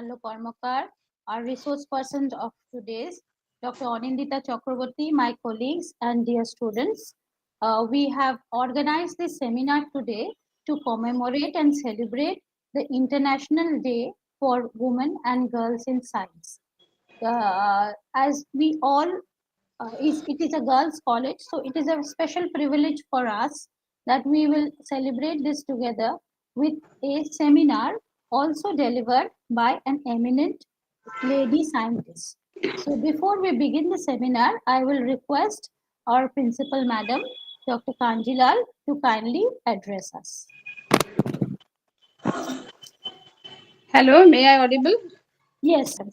Shomallo Karmakar, our resource person of today's, Dr. Anindita Chakraborty, my colleagues and dear students. We have organized this seminar today to commemorate and celebrate the International Day for Women and Girls in Science. As we all, it is a girls' college, so it is a special privilege for us that we will celebrate this together with a seminar also delivered by an eminent lady scientist. So before we begin the seminar, I will request our principal madam, Dr. Kanjilal, to kindly address us. Hello, may I audible? Yes, sir.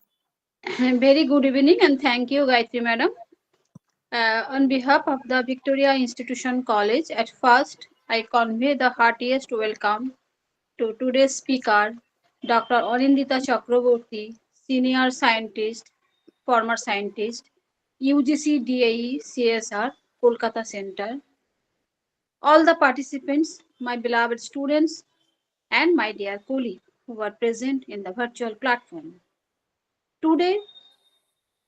Very good evening and thank you, Gayatri Madam. On behalf of the Victoria Institution College, at first, I convey the heartiest welcome to today's speaker, Dr. Anindita Chakraborty, Senior Scientist, former scientist, UGC DAE CSR, Kolkata Center. All the participants, my beloved students, and my dear colleagues who are present in the virtual platform. Today,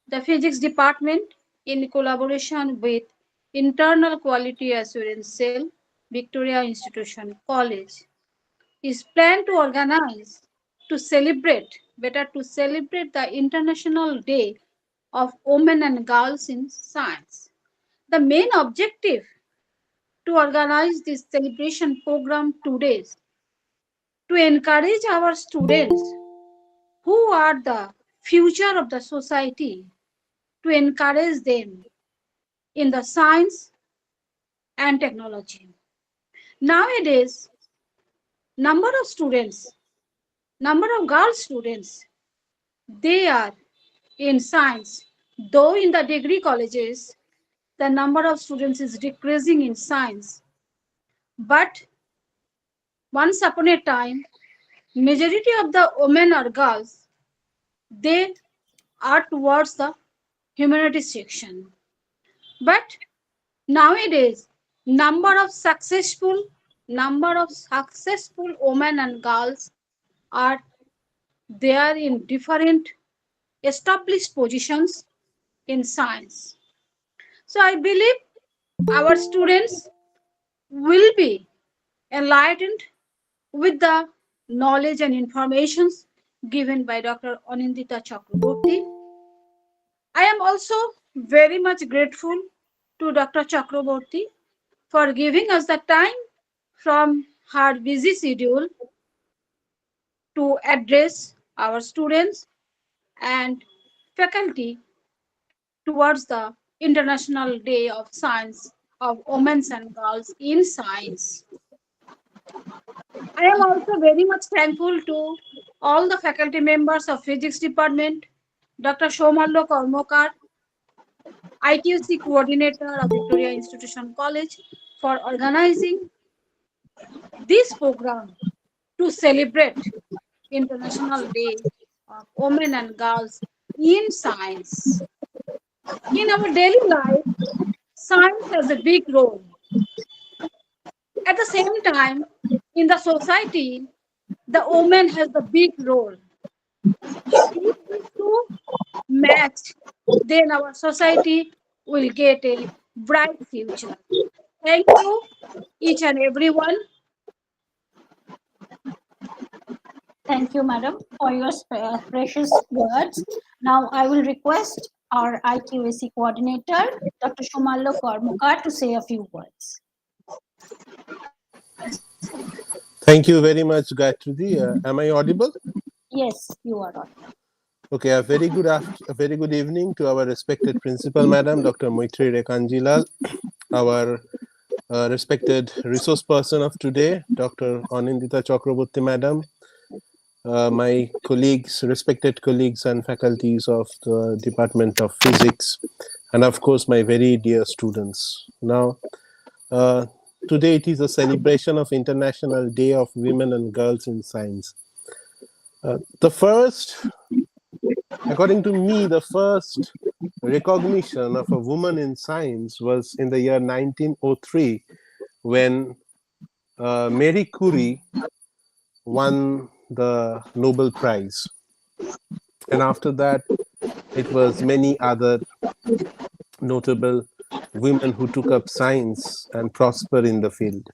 the Physics Department, in collaboration with Internal Quality Assurance Cell, Victoria Institution College, is planned to organize to celebrate the International Day of Women and Girls in Science. The main objective to organize this celebration program today is to encourage our students who are the future of the society, to encourage them in the science and technology. Nowadays, number of students, number of girl students, they are in science. Though in the degree colleges, the number of students is decreasing in science. But once upon a time, majority of the women or girls, they are towards the humanities section. But nowadays, number of successful women and girls are there in different established positions in science. So I believe our students will be enlightened with the knowledge and informations given by Dr. Anindita Chakraborty. I am also very much grateful to Dr. Chakraborty for giving us the time from her busy schedule to address our students and faculty towards the International Day of Science of Women and Girls in Science. I am also very much thankful to all the faculty members of Physics Department, Dr. Shomallo Karmakar, IQAC Coordinator of Victoria Institution College, for organizing this program to celebrate International Day of Women and Girls in Science. In our daily life, science has a big role. At the same time, in the society, the woman has a big role. If these two match, then our society will get a bright future. Thank you, each and everyone. Thank you, madam, for your precious words. Now, I will request our IQAC coordinator, Dr. Shomallo Karmakar, to say a few words. Thank you very much, Gayatri. Am I audible? Yes, you are on. Okay, a very good evening to our respected principal, Madam Dr. Moitri Rekanjilal, our respected resource person of today, Dr. Anindita Chakraborty, Madam, my colleagues, respected colleagues and faculties of the Department of Physics, and of course, my very dear students. Now, today it is a celebration of International Day of Women and Girls in Science. According to me, the first recognition of a woman in science was in the year 1903 when Marie Curie won the Nobel Prize. And after that, it was many other notable women who took up science and prosper in the field.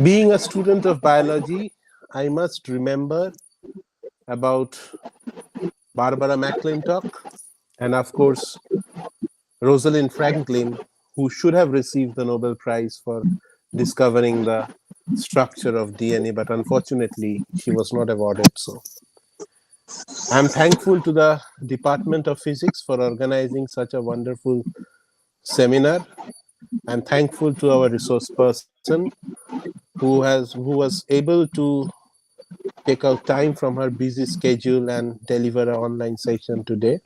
Being a student of biology, I must remember about Barbara McClintock and, of course, Rosalind Franklin, who should have received the Nobel Prize for discovering the structure of DNA, but unfortunately, she was not awarded so. I'm thankful to the Department of Physics for organizing such a wonderful seminar. I'm thankful to our resource person who was able to take out time from her busy schedule and deliver an online session today.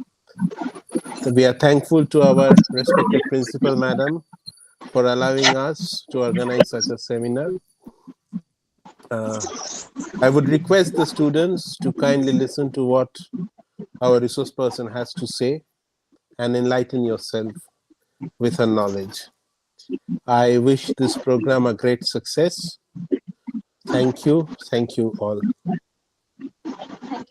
So we are thankful to our respected principal madam for allowing us to organize such a seminar. I would request the students to kindly listen to what our resource person has to say and enlighten yourself with her knowledge. I wish this program a great success. Thank you all. Thank you,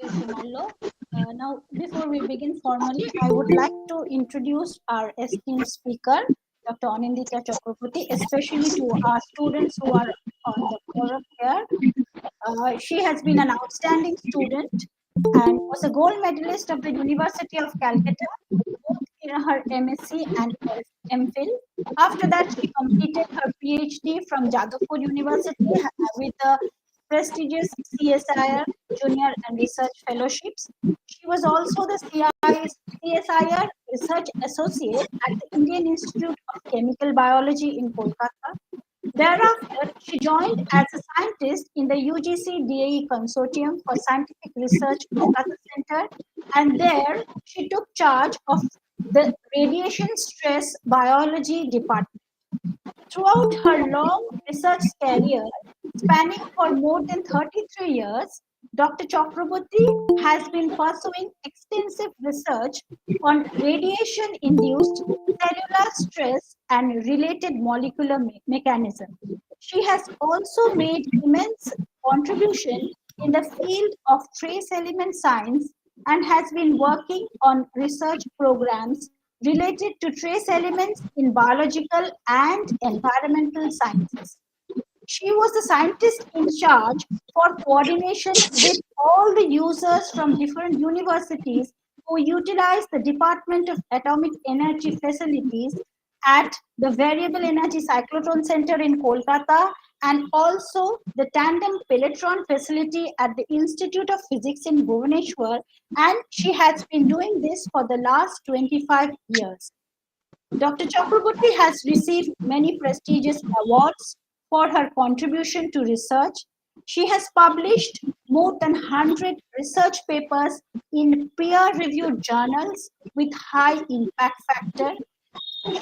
Shimallo. Now, before we begin formally, I would like to introduce our esteemed speaker, Dr. Anindita Chakraborty, especially to our students who are on the forum here. She has been an outstanding student and was a gold medalist of the University of Calcutta, both in her MSc and MPhil. After that, she completed her PhD from Jadavpur University with the prestigious CSIR Junior and Research Fellowships. She was also the CSIR Research Associate at the Indian Institute of Chemical Biology in Kolkata. Thereafter, she joined as a scientist in the UGC DAE Consortium for Scientific Research Kolkata Center, and there she took charge of the Radiation Stress Biology Department. Throughout her long research career, spanning for more than 33 years, Dr. Chakraborty has been pursuing extensive research on radiation-induced cellular stress and related molecular mechanisms. She has also made immense contribution in the field of trace element science and has been working on research programs related to trace elements in biological and environmental sciences. She was the scientist in charge for coordination with all the users from different universities who utilize the Department of Atomic Energy facilities at the Variable Energy Cyclotron Center in Kolkata and also the Tandem Pelletron facility at the Institute of Physics in Bhubaneswar. And she has been doing this for the last 25 years. Dr. Chakraborty has received many prestigious awards for her contribution to research. She has published more than 100 research papers in peer-reviewed journals with high impact factor.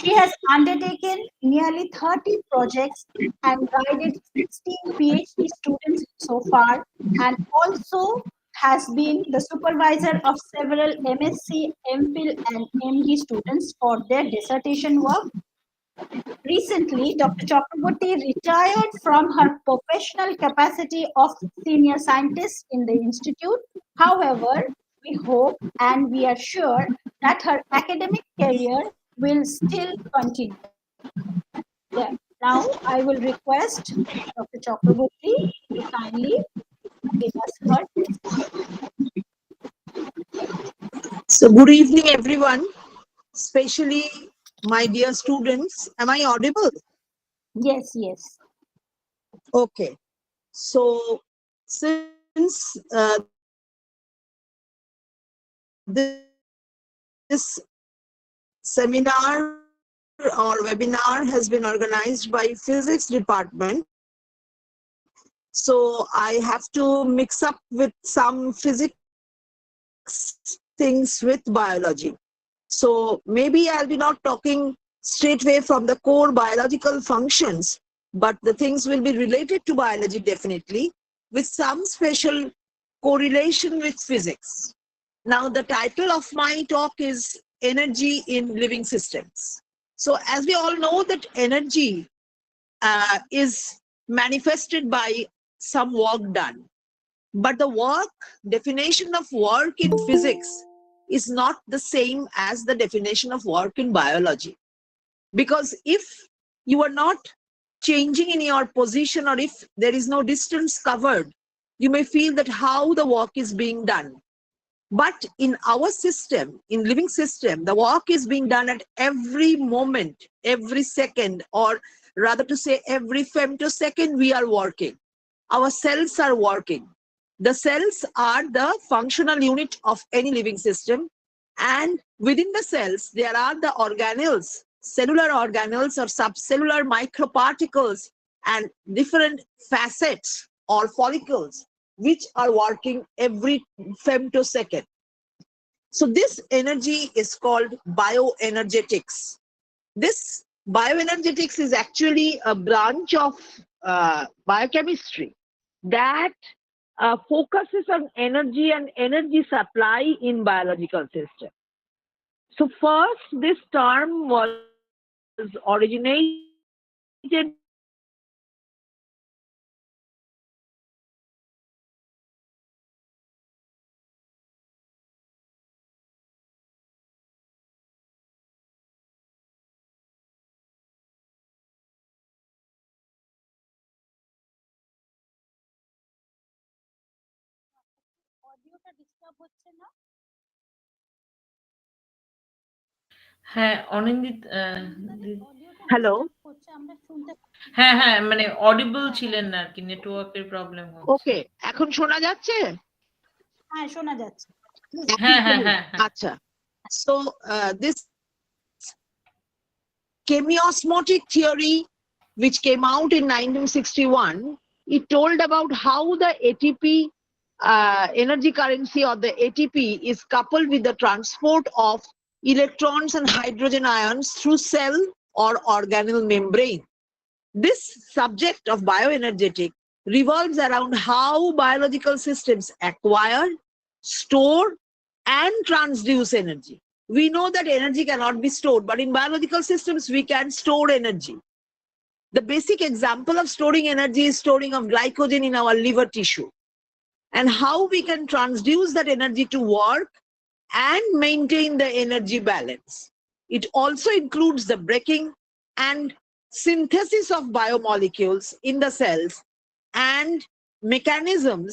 She has undertaken nearly 30 projects and guided 16 PhD students so far, and also has been the supervisor of several MSc, MPhil, and MD students for their dissertation work. Recently, Dr. Chakraborty retired from her professional capacity of senior scientist in the institute. However, we hope and we are sure that her academic career will still continue. Yeah. Now, I will request Dr. Chakraborty to kindly give us her testimony. So good evening, everyone, especially my dear students. Am I audible? Yes, yes. Okay. So since this seminar or webinar has been organized by physics department, so I have to mix up with some physics things with biology. So maybe I'll be not talking straight away from the core biological functions, but the things will be related to biology definitely, with some special correlation with physics. Now, the title of my talk is Energy in Living Systems. So as we all know that energy is manifested by some work done. But the definition of work in physics is not the same as the definition of work in biology. Because if you are not changing in your position, or if there is no distance covered, you may feel that how the work is being done. But in our system, in living system, the work is being done at every moment, every second, or rather to say every femtosecond we are working. Our cells are working. The cells are the functional unit of any living system. And within the cells, there are the organelles, cellular organelles or subcellular microparticles and different facets or follicles which are working every femtosecond. So this energy is called bioenergetics. This bioenergetics is actually a branch of biochemistry that focuses on energy and energy supply in biological system. So first, this term was originated অডিওটা disturb হচ্ছে না? হ্যাঁ, অনিন্দিত অডিওটা Hello? Disturb করছে, আমরা শুনতে পাচ্ছি। হ্যাঁ, হ্যাঁ, মানে অডিবল ছিলেন না আরকি, নেটওয়ার্কের প্রবলেম হচ্ছে। ওকে, এখন শোনা যাচ্ছে? হ্যাঁ, শোনা যাচ্ছে। হ্যাঁ, হ্যাঁ, হ্যাঁ, হ্যাঁ। আচ্ছা, so this chemiosmotic theory which came out in 1961, it told about how the ATP energy currency or the ATP is coupled with the transport of electrons and hydrogen ions through cell or organelle membrane. This subject of bioenergetic revolves around how biological systems acquire, store, and transduce energy. We know that energy cannot be stored, but in biological systems, we can store energy. The basic example of storing energy is storing of glycogen in our liver tissue, and how we can transduce that energy to work and maintain the energy balance. It also includes the breaking and synthesis of biomolecules in the cells and mechanisms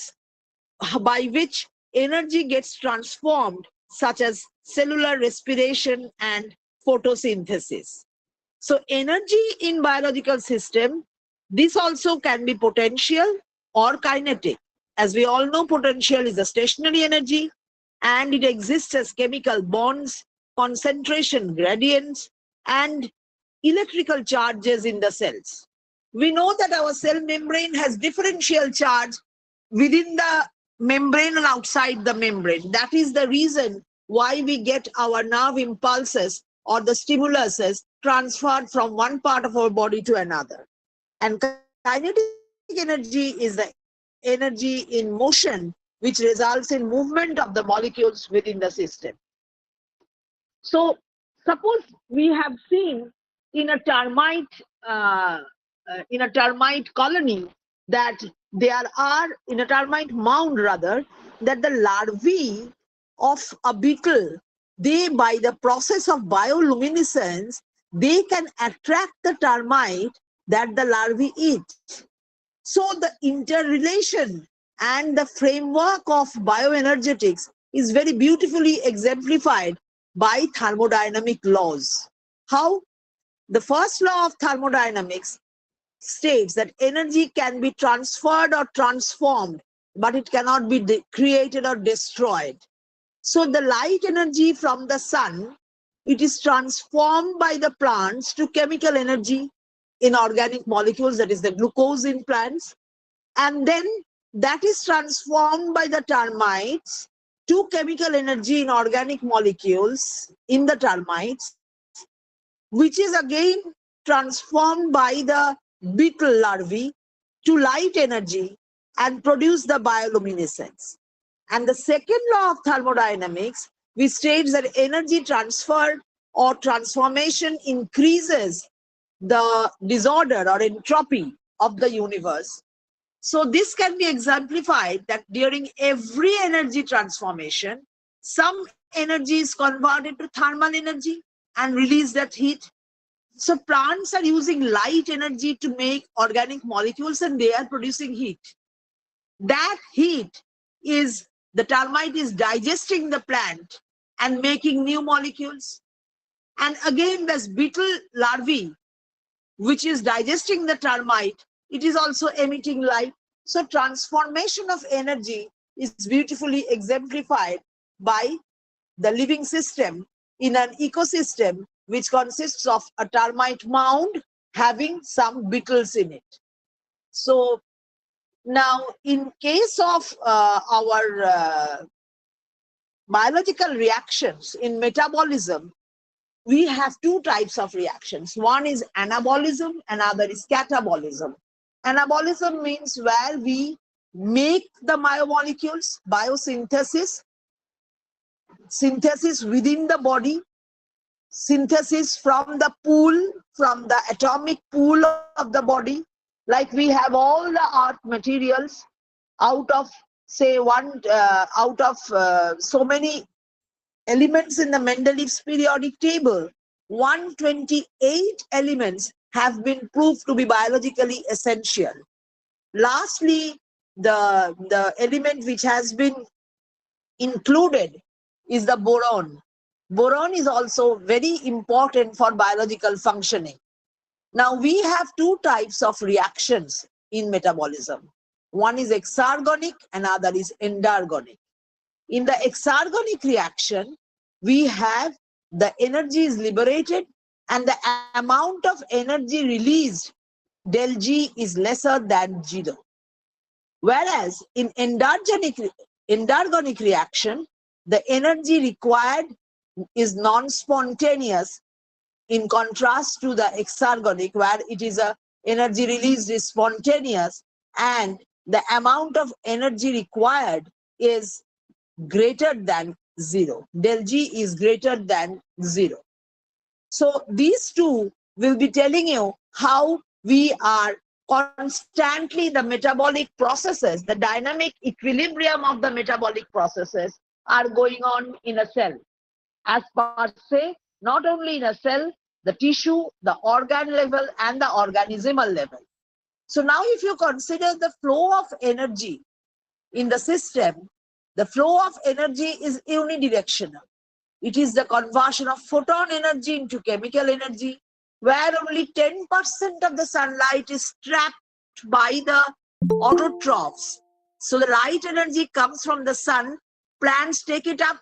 by which energy gets transformed, such as cellular respiration and photosynthesis. So energy in biological system, this also can be potential or kinetic. As we all know, potential is a stationary energy and it exists as chemical bonds, concentration gradients, and electrical charges in the cells. We know that our cell membrane has differential charge within the membrane and outside the membrane. That is the reason why we get our nerve impulses or the stimuluses transferred from one part of our body to another. And kinetic energy is the energy in motion which results in movement of the molecules within the system. So suppose we have seen in a termite colony that there are, in a termite mound rather, that the larvae of a beetle, they, by the process of bioluminescence, they can attract the termite that the larvae eat. So the interrelation and the framework of bioenergetics is very beautifully exemplified by thermodynamic laws. How? The first law of thermodynamics states that energy can be transferred or transformed, but it cannot be created or destroyed. So the light energy from the sun, it is transformed by the plants to chemical energy in organic molecules, that is the glucose in plants. And then that is transformed by the termites to chemical energy in organic molecules in the termites, which is again transformed by the beetle larvae to light energy and produce the bioluminescence. And the second law of thermodynamics, which states that energy transfer or transformation increases the disorder or entropy of the universe. So this can be exemplified that during every energy transformation, some energy is converted to thermal energy and release that heat. So plants are using light energy to make organic molecules and they are producing heat. That heat is, the termite is digesting the plant and making new molecules. And again, this beetle larvae, which is digesting the termite, it is also emitting light. So transformation of energy is beautifully exemplified by the living system in an ecosystem which consists of a termite mound having some beetles in it. So now in case of our biological reactions in metabolism, we have two types of reactions. One is anabolism, another is catabolism. Anabolism means where we make the biomolecules, biosynthesis, synthesis within the body, synthesis from the pool, from the atomic pool of the body. Like we have all the art materials out of, say, so many elements in the Mendeleev's periodic table. 128 elements have been proved to be biologically essential. Lastly, the element which has been included is the boron. Boron is also very important for biological functioning. Now we have two types of reactions in metabolism. One is exergonic, another is endergonic. In the exergonic reaction, we have the energy is liberated and the amount of energy released, del G, is lesser than 0. Whereas in endergonic reaction, the energy required is non-spontaneous, in contrast to the exergonic, where it is a energy released is spontaneous and the amount of energy required is greater than 0. Del G is greater than 0. So these two will be telling you how we are constantly, the metabolic processes, the dynamic equilibrium of the metabolic processes are going on in a cell. As per se, not only in a cell, the tissue, the organ level and the organismal level. So now if you consider the flow of energy in the system, the flow of energy is unidirectional. It is the conversion of photon energy into chemical energy, where only 10% of the sunlight is trapped by the autotrophs. So the light energy comes from the sun, plants take it up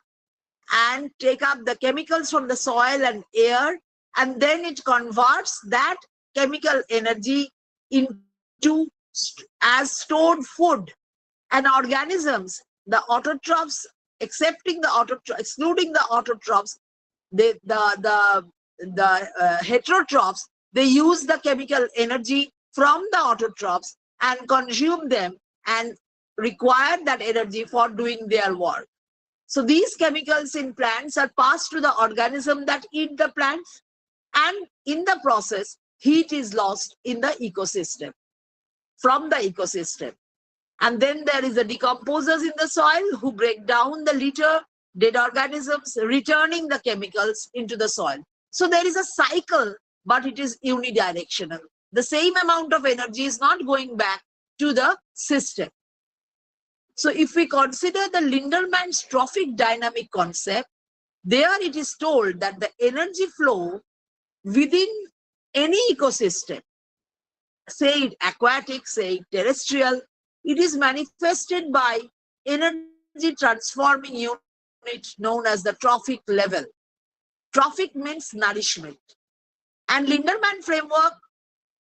and take up the chemicals from the soil and air, and then it converts that chemical energy into as stored food. And organisms, the autotrophs, excluding the autotrophs, the heterotrophs, they use the chemical energy from the autotrophs and consume them and require that energy for doing their work. So these chemicals in plants are passed to the organism that eat the plants, and in the process, heat is lost in the ecosystem, from the ecosystem. And then there is the decomposers in the soil who break down the litter, dead organisms, returning the chemicals into the soil. So there is a cycle, but it is unidirectional. The same amount of energy is not going back to the system. So if we consider the Linderman's trophic dynamic concept, there it is told that the energy flow within any ecosystem, say it aquatic, say it terrestrial, it is manifested by energy transforming unit known as the trophic level. Trophic means nourishment. And Linderman framework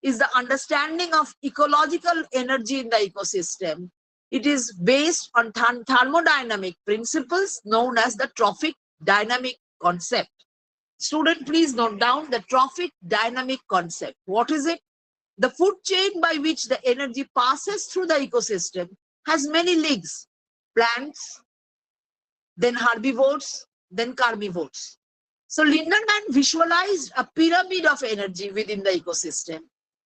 is the understanding of ecological energy in the ecosystem. It is based on thermodynamic principles known as the trophic dynamic concept. Student, please note down the trophic dynamic concept. What is it? The food chain by which the energy passes through the ecosystem has many links: plants, then herbivores, then carnivores. So Linderman visualized a pyramid of energy within the ecosystem,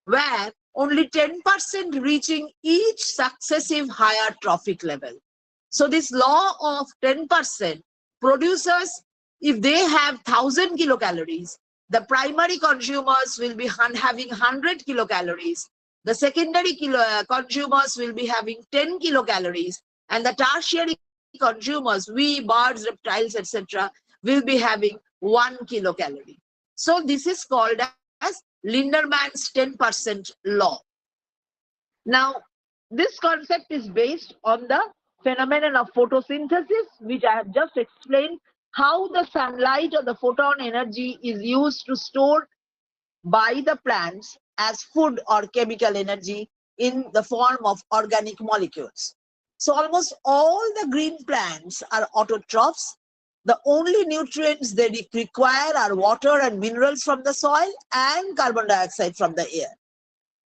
where only 10% reaching each successive higher trophic level. So this law of 10% producers, if they have 1000 kilocalories, the primary consumers will be having 100 kilocalories. The secondary consumers will be having 10 kilocalories, and the tertiary consumers, we, birds, reptiles, etc., will be having 1 kilocalorie. So this is called as Linderman's 10% law. Now, this concept is based on the phenomenon of photosynthesis, which I have just explained, how the sunlight or the photon energy is used to store by the plants as food or chemical energy in the form of organic molecules. So almost all the green plants are autotrophs. The only nutrients they require are water and minerals from the soil and carbon dioxide from the air.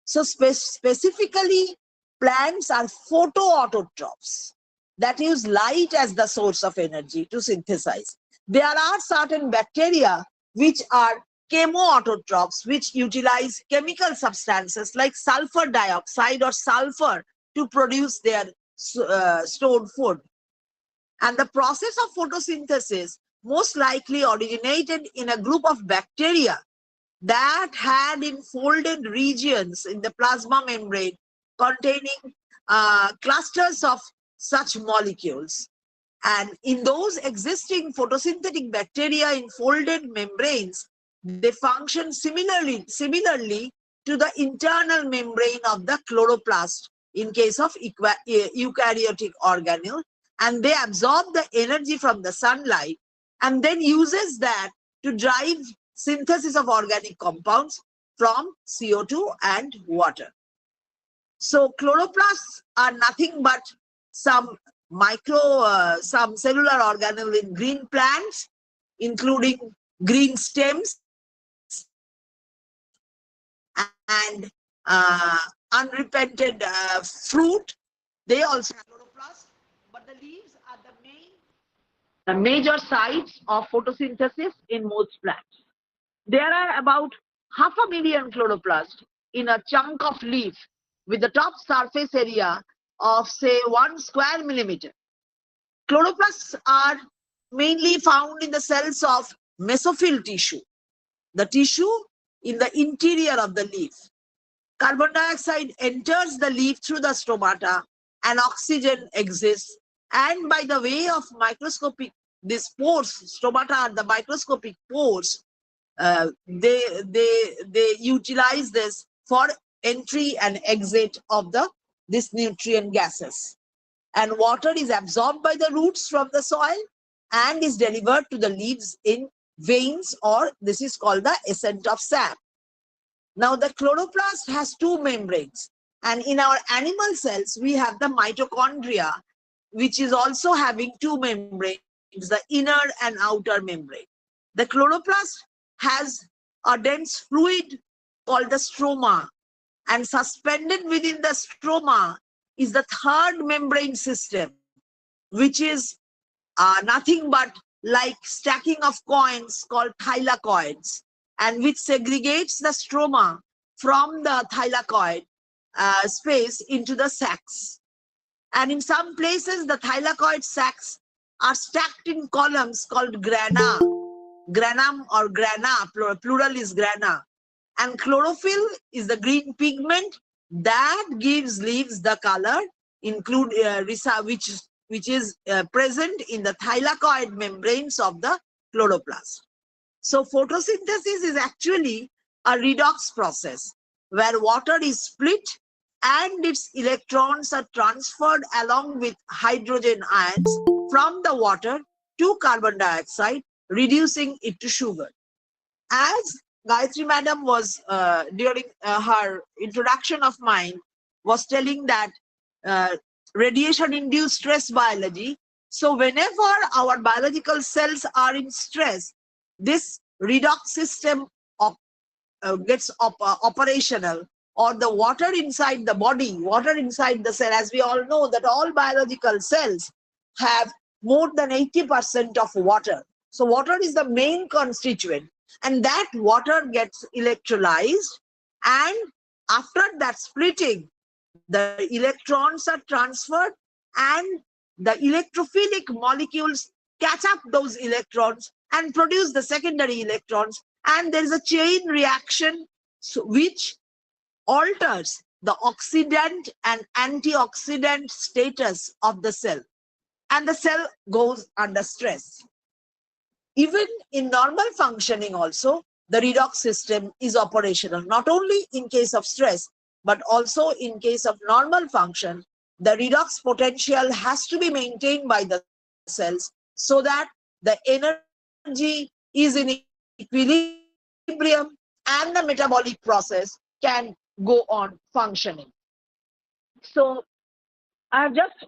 So specifically, plants are photoautotrophs that use light as the source of energy to synthesize. There are certain bacteria which are chemoautotrophs, which utilize chemical substances like sulfur dioxide or sulfur to produce their stored food. And the process of photosynthesis most likely originated in a group of bacteria that had enfolded regions in the plasma membrane containing clusters of such molecules. And in those existing photosynthetic bacteria enfolded membranes, they function similarly to the internal membrane of the chloroplast in case of eukaryotic organelle, and they absorb the energy from the sunlight and then uses that to drive synthesis of organic compounds from CO2 and water. So chloroplasts are nothing but some some cellular organelle in green plants, including green stems and unrepented fruit. They also have chloroplasts, but the leaves are the major sites of photosynthesis in most plants. There are about 500,000 chloroplasts in a chunk of leaf with the top surface area of say 1 square millimeter. Chloroplasts are mainly found in the cells of mesophyll tissue, the tissue in the interior of the leaf. Carbon dioxide enters the leaf through the stomata and oxygen exists. And by the way of microscopic, these pores, stomata are the microscopic pores, they utilize this for entry and exit of this nutrient gases. And water is absorbed by the roots from the soil and is delivered to the leaves in veins, or this is called the ascent of sap. Now the chloroplast has two membranes, and in our animal cells we have the mitochondria, which is also having two membranes, the inner and outer membrane. The chloroplast has a dense fluid called the stroma, and suspended within the stroma is the third membrane system, which is nothing but like stacking of coins called thylakoids, and which segregates the stroma from the thylakoid space into the sacs. And in some places, the thylakoid sacs are stacked in columns called grana, granum or grana, plural is grana. And chlorophyll is the green pigment that gives leaves the color, which is present in the thylakoid membranes of the chloroplast. So photosynthesis is actually a redox process where water is split and its electrons are transferred along with hydrogen ions from the water to carbon dioxide, reducing it to sugar. As Gayatri Madam was during her introduction of mine was telling that radiation-induced stress biology. So whenever our biological cells are in stress, this redox system gets operational, or the water inside the body, water inside the cell, as we all know that all biological cells have more than 80% of water. So water is the main constituent, and that water gets electrolyzed and After that splitting, the electrons are transferred and the electrophilic molecules catch up those electrons and produce the secondary electrons, and there is a chain reaction which alters the oxidant and antioxidant status of the cell, and the cell goes under stress. Even in normal functioning also, the redox system is operational, not only in case of stress, but also in case of normal function. The redox potential has to be maintained by the cells so that the energy is in equilibrium and the metabolic process can go on functioning. So I have just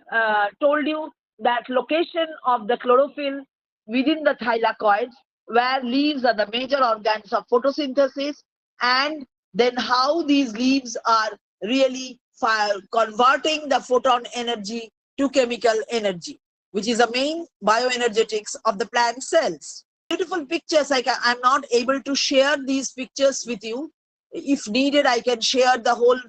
told you that location of the chlorophyll within the thylakoids, where leaves are the major organs of photosynthesis, and then how these leaves are really converting the photon energy to chemical energy, which is the main bioenergetics of the plant cells. Beautiful pictures. I'm not able to share these pictures with you. If needed, I can share the whole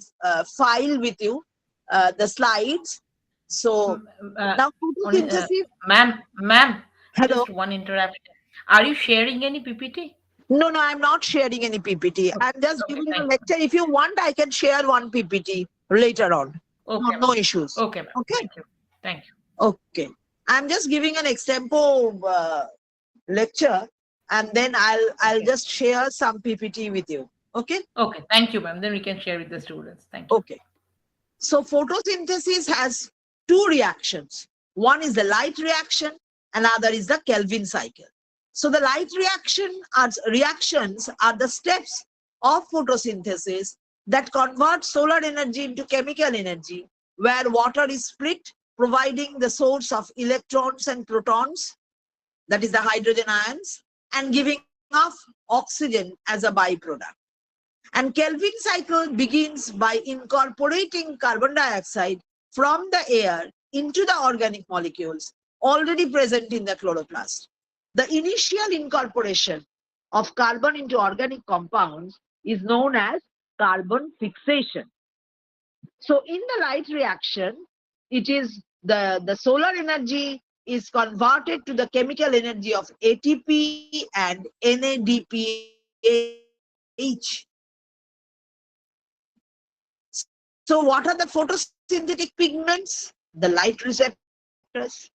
file with you, the slides. So now photosynthesis. Ma'am, Hello. just one interruption. Are you sharing any PPT? No, I'm not sharing any PPT. Okay. I'm just Okay, giving you a thank lecture. If you want, I can share one PPT later on. Okay, No issues. Okay, ma'am. Okay. Thank you. Thank you. Okay. I'm just giving an example lecture, and then I'll Okay. just share some PPT with you. Okay. Okay, thank you, ma'am. Then we can share with the students. Thank you. Okay. So photosynthesis has two reactions. One is the light reaction, another is the Kelvin cycle. So the light reactions are the steps of photosynthesis that convert solar energy into chemical energy, where water is split, providing the source of electrons and protons, that is the hydrogen ions, and giving off oxygen as a byproduct. And Kelvin cycle begins by incorporating carbon dioxide from the air into the organic molecules already present in the chloroplast. The initial incorporation of carbon into organic compounds is known as carbon fixation. So in the light reaction, it is the solar energy is converted to the chemical energy of ATP and NADPH. So what are the photosynthetic pigments? The light receptors.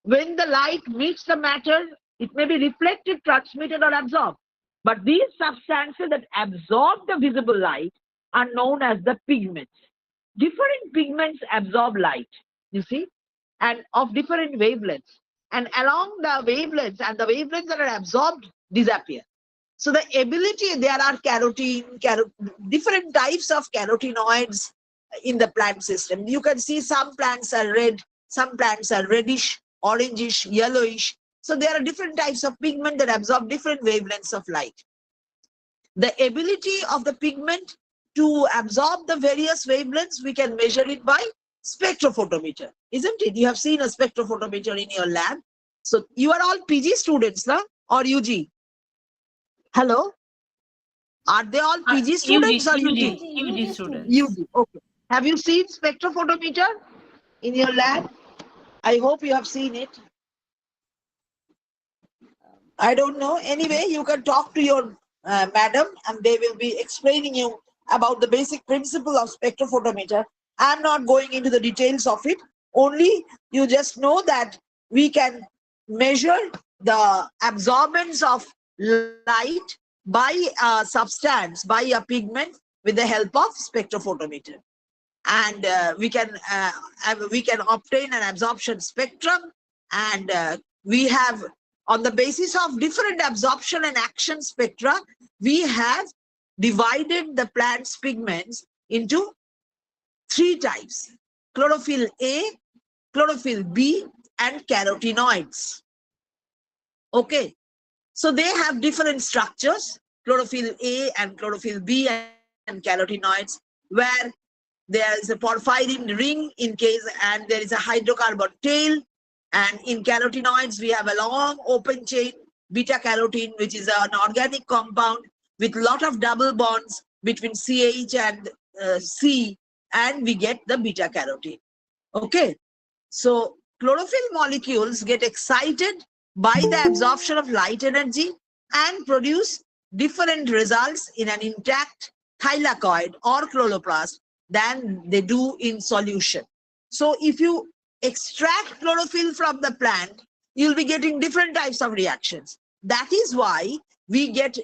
When the light meets the matter, it may be reflected, transmitted, or absorbed. But these substances that absorb the visible light are known as the pigments. Different pigments absorb light, you see, and of different wavelengths. And along the wavelengths, and the wavelengths that are absorbed disappear. So the ability, there are different types of carotenoids in the plant system. You can see some plants are red, some plants are reddish, orangish, yellowish. So there are different types of pigment that absorb different wavelengths of light. The ability of the pigment to absorb the various wavelengths, we can measure it by spectrophotometer, isn't it? You have seen a spectrophotometer in your lab. So you are all PG students, na? Or UG? Hello? Are they all PG students or UG? UG students. UG, okay. Have you seen spectrophotometer in your lab? I hope you have seen it. I don't know. Anyway, you can talk to your madam and they will be explaining you about the basic principle of spectrophotometer. I'm not going into the details of it. Only you just know that we can measure the absorbance of light by a substance, by a pigment with the help of spectrophotometer. And we can obtain an absorption spectrum, and we have, on the basis of different absorption and action spectra, we have divided the plant's pigments into three types: chlorophyll A, chlorophyll B, and carotenoids. Okay, so they have different structures, chlorophyll A and chlorophyll B and carotenoids, where there is a porphyrin ring in case, and there is a hydrocarbon tail. And in carotenoids, we have a long open chain beta carotene, which is an organic compound with lot of double bonds between CH and C, and we get the beta carotene. Okay, so chlorophyll molecules get excited by the absorption of light energy and produce different results in an intact thylakoid or chloroplast than they do in solution. So if you extract chlorophyll from the plant, you'll be getting different types of reactions. That is why we get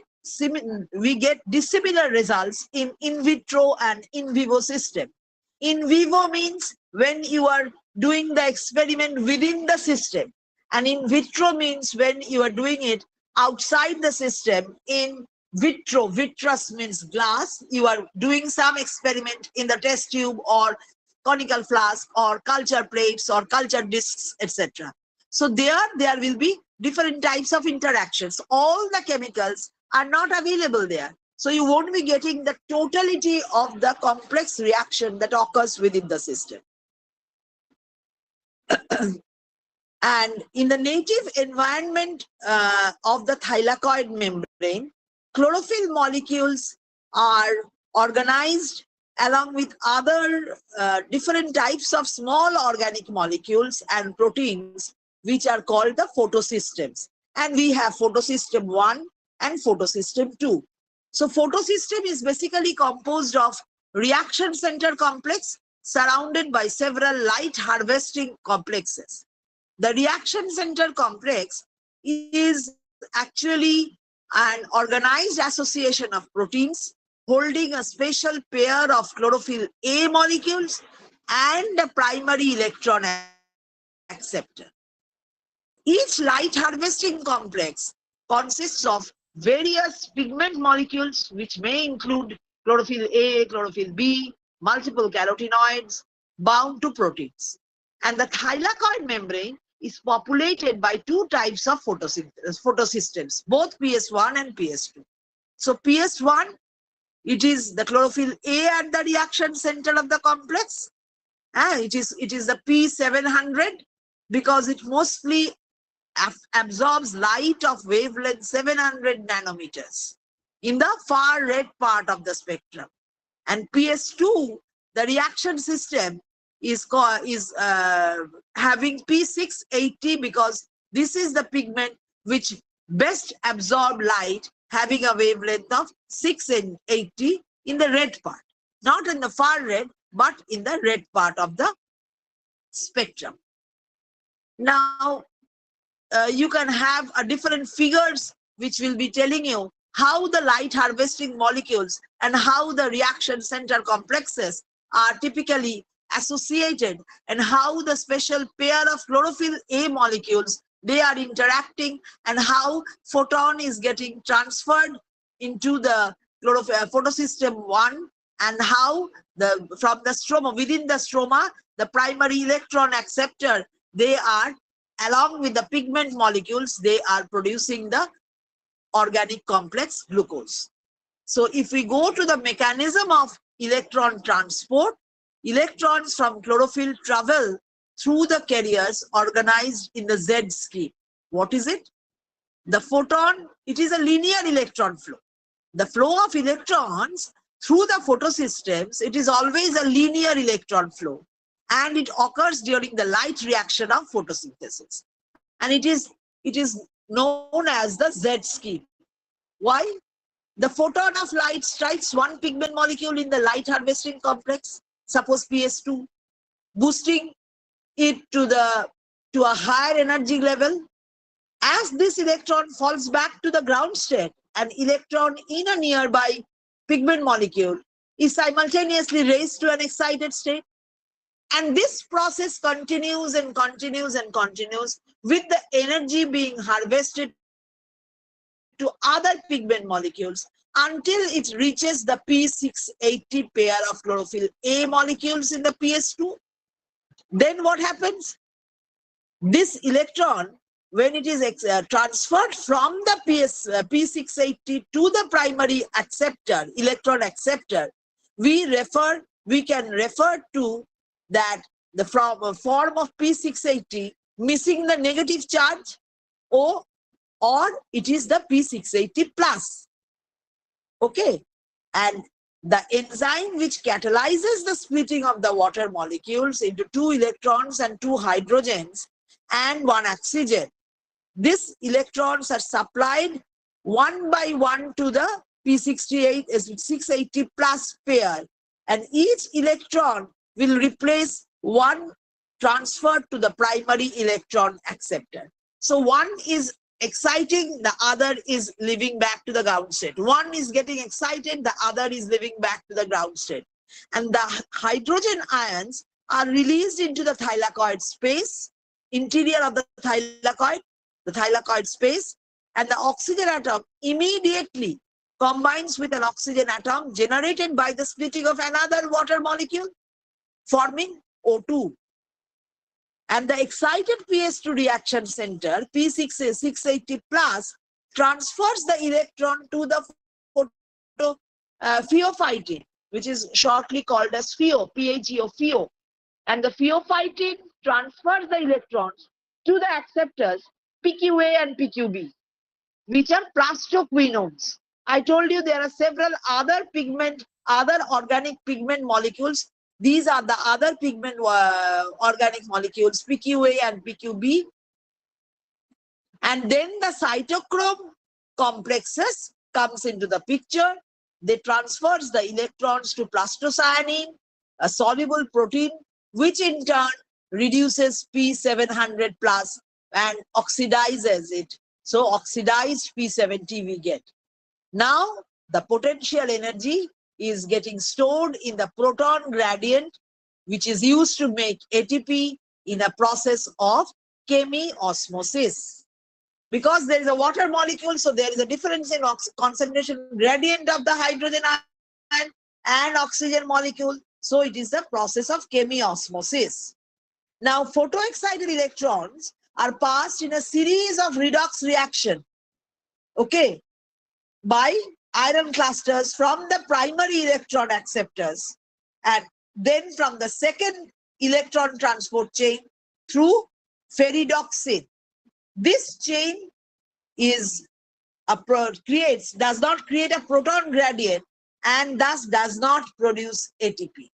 dissimilar results in vitro and in vivo system. In vivo means when you are doing the experiment within the system, and in vitro means when you are doing it outside the system. In vitro, vitreous means glass, you are doing some experiment in the test tube or conical flask or culture plates or culture discs, etc. So there will be different types of interactions. All the chemicals are not available there. So you won't be getting the totality of the complex reaction that occurs within the system. And in the native environment of the thylakoid membrane, chlorophyll molecules are organized along with other different types of small organic molecules and proteins, which are called the photosystems. And we have photosystem 1 and photosystem 2. So photosystem is basically composed of reaction center complex surrounded by several light harvesting complexes. The reaction center complex is actually an organized association of proteins holding a special pair of chlorophyll A molecules and a primary electron acceptor. Each light harvesting complex consists of various pigment molecules, which may include chlorophyll A, chlorophyll B, multiple carotenoids bound to proteins. And the thylakoid membrane is populated by two types of photosystems, both PS1 and PS2. So PS1, it is the chlorophyll A at the reaction center of the complex. It is the P700 because it mostly absorbs light of wavelength 700 nanometers in the far red part of the spectrum. And PS2, the reaction system, is having P680 because this is the pigment which best absorb light, having a wavelength of 680 in the red part, not in the far red, but in the red part of the spectrum. Now, you can have different figures which will be telling you how the light harvesting molecules and how the reaction center complexes are typically associated, and how the special pair of chlorophyll A molecules, they are interacting, and how photon is getting transferred into the photosystem 1, and how from the stroma, within the stroma, the primary electron acceptor, they are, along with the pigment molecules, they are producing the organic complex glucose. So if we go to the mechanism of electron transport, electrons from chlorophyll travel through the carriers organized in the Z scheme. What is it? The photon, it is a linear electron flow. The flow of electrons through the photosystems, it is always a linear electron flow, and it occurs during the light reaction of photosynthesis. And it is known as the Z scheme. Why? The photon of light strikes one pigment molecule in the light harvesting complex, suppose PS2, boosting it to a higher energy level. As this electron falls back to the ground state, an electron in a nearby pigment molecule is simultaneously raised to an excited state. And this process continues and continues and continues, with the energy being harvested to other pigment molecules until it reaches the P680 pair of chlorophyll A molecules in the PS2. Then what happens? This electron, when it is transferred from the P680 to the primary acceptor, electron acceptor, we can refer to that the form of P680 missing the negative charge, or it is the P680 plus. Okay, and the enzyme which catalyzes the splitting of the water molecules into 2 electrons and 2 hydrogens and 1 oxygen. These electrons are supplied one by one to the P68 680 plus pair, and each electron will replace one transferred to the primary electron acceptor. So one is exciting, the other is leaving back to the ground state. One is getting excited, the other is leaving back to the ground state. And the hydrogen ions are released into the thylakoid space, interior of the thylakoid space, and the oxygen atom immediately combines with an oxygen atom generated by the splitting of another water molecule, forming O2. And the excited PS2 reaction center, P680 plus, transfers the electron to the pheophytin, which is shortly called as pheo, PAGO. And the pheophytin transfers the electrons to the acceptors PQA and PQB, which are plastoquinones. I told you there are several other organic pigment molecules. These are the other pigment organic molecules, PQA and PQB. And then the cytochrome complexes comes into the picture. They transfers the electrons to plastocyanine, a soluble protein, which in turn reduces P700 plus and oxidizes it. So oxidized P70 we get. Now the potential energy is getting stored in the proton gradient, which is used to make ATP in a process of chemiosmosis. Because there is a water molecule, so there is a difference in concentration gradient of the hydrogen ion and oxygen molecule. So it is the process of chemiosmosis. Now photoexcited electrons are passed in a series of redox reaction, okay, by iron clusters from the primary electron acceptors and then from the second electron transport chain through ferridoxin. This chain is does not create a proton gradient and thus does not produce ATP.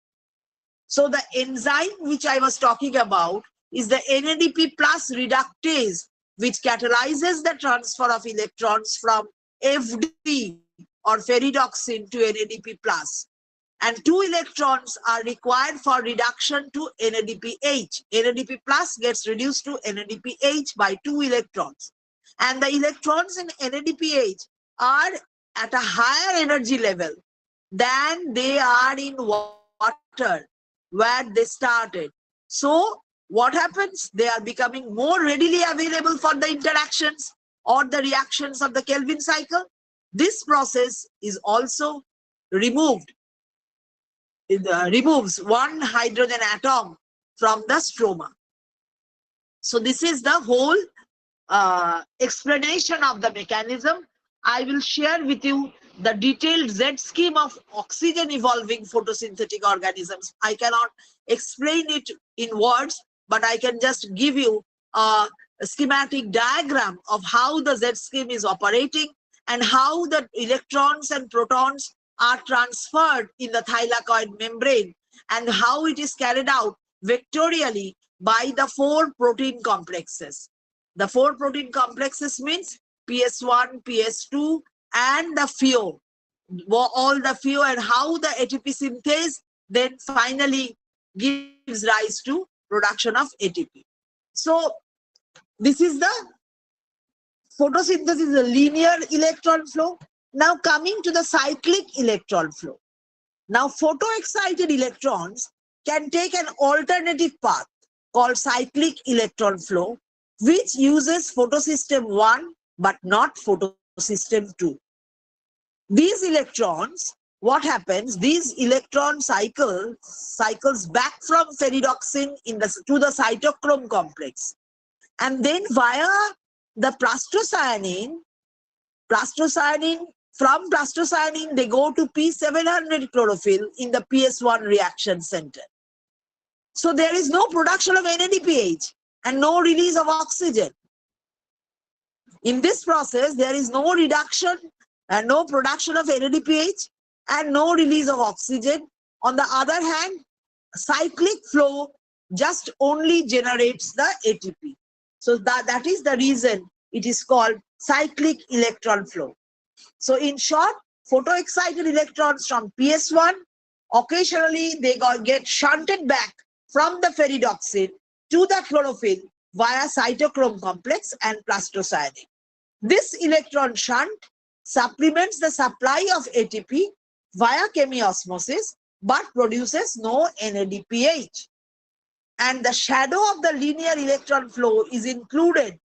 So the enzyme which I was talking about is the NADP plus reductase, which catalyzes the transfer of electrons from FD or ferridoxin to NADP plus. And 2 electrons are required for reduction to NADPH. NADP plus gets reduced to NADPH by 2 electrons. And the electrons in NADPH are at a higher energy level than they are in water where they started. So what happens? They are becoming more readily available for the interactions or the reactions of the Kelvin cycle. This process is also removed. It removes one hydrogen atom from the stroma. So this is the whole explanation of the mechanism. I will share with you the detailed Z scheme of oxygen evolving photosynthetic organisms. I cannot explain it in words, but I can just give you a schematic diagram of how the Z scheme is operating and how the electrons and protons are transferred in the thylakoid membrane and how it is carried out vectorially by the 4 protein complexes. The 4 protein complexes means PS1, PS2 and the pheo, all the pheo, and how the ATP synthase then finally gives rise to production of ATP. So this is the photosynthesis, the linear electron flow. Now coming to the cyclic electron flow. Now photoexcited electrons can take an alternative path called cyclic electron flow, which uses photosystem 1 but not photosystem 2. These electrons, what happens? These electron cycles back from ferridoxin to the cytochrome complex, and then via the plastocyanine, from plastocyanine they go to P700 chlorophyll in the PS1 reaction center. So there is no production of NADPH and no release of oxygen. In this process, there is no reduction and no production of NADPH and no release of oxygen. On the other hand, cyclic flow just only generates the ATP. So that is the reason it is called cyclic electron flow. So in short, photoexcited electrons from PS1, occasionally they get shunted back from the ferridoxin to the chlorophyll via cytochrome complex and plastocyanine. This electron shunt supplements the supply of ATP via chemiosmosis but produces no NADPH. And the shadow of the linear electron flow is included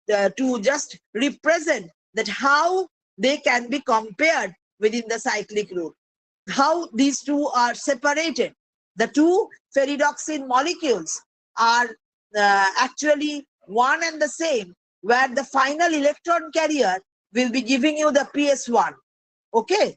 to just represent that how they can be compared within the cyclic route, how these two are separated. The two ferridoxin molecules are actually one and the same, where the final electron carrier will be giving you the PS1. Okay.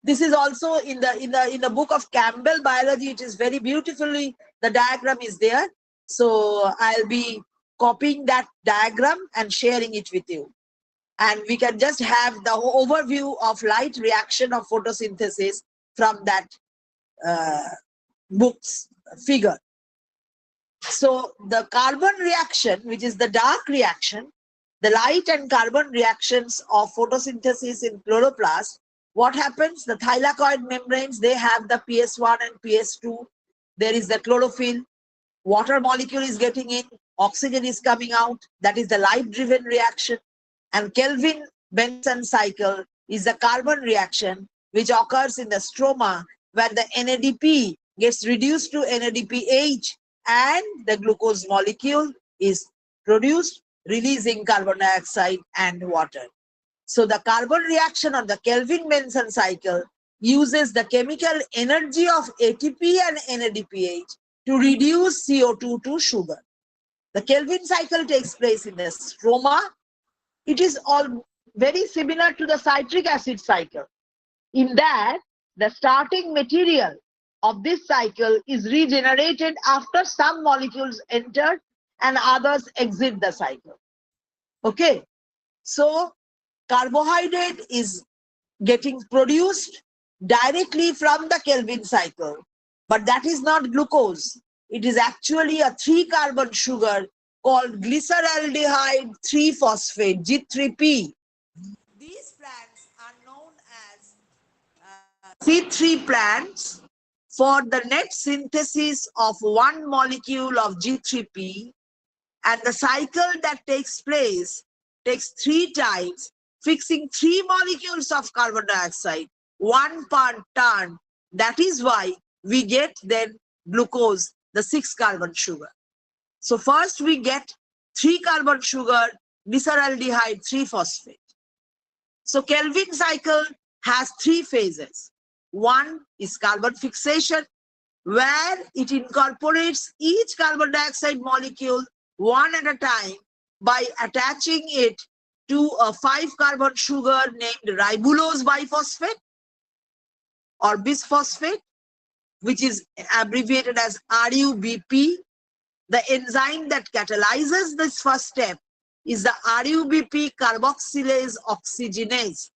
This is also in the book of Campbell Biology. It is very beautifully, the diagram is there. So I'll be copying that diagram and sharing it with you. And we can just have the overview of light reaction of photosynthesis from that book's figure. So the carbon reaction, which is the dark reaction, the light and carbon reactions of photosynthesis in chloroplast, what happens? The thylakoid membranes, they have the PS1 and PS2. There is the chlorophyll. Water molecule is getting in. Oxygen is coming out. That is the light-driven reaction. And Kelvin-Benson cycle is the carbon reaction which occurs in the stroma, where the NADP gets reduced to NADPH and the glucose molecule is produced, releasing carbon dioxide and water. So the carbon reaction or the Kelvin-Benson cycle uses the chemical energy of ATP and NADPH to reduce CO2 to sugar. The Kelvin cycle takes place in the stroma. It is all very similar to the citric acid cycle. In that, the starting material of this cycle is regenerated after some molecules enter and others exit the cycle. Okay, so carbohydrate is getting produced directly from the Kelvin cycle, but that is not glucose. It is actually a 3-carbon sugar called glyceraldehyde 3-phosphate, G3P. These plants are known as C3 plants for the net synthesis of one molecule of G3P, and the cycle that takes place takes 3 times, fixing 3 molecules of carbon dioxide, 1 per turn. That is why we get then glucose, the 6-carbon sugar. So first we get 3-carbon sugar, glyceraldehyde 3-phosphate. So Kelvin cycle has 3 phases. One is carbon fixation, where it incorporates each carbon dioxide molecule one at a time by attaching it to a 5-carbon sugar named ribulose biphosphate or bisphosphate, which is abbreviated as RUBP. The enzyme that catalyzes this first step is the RUBP carboxylase oxygenase.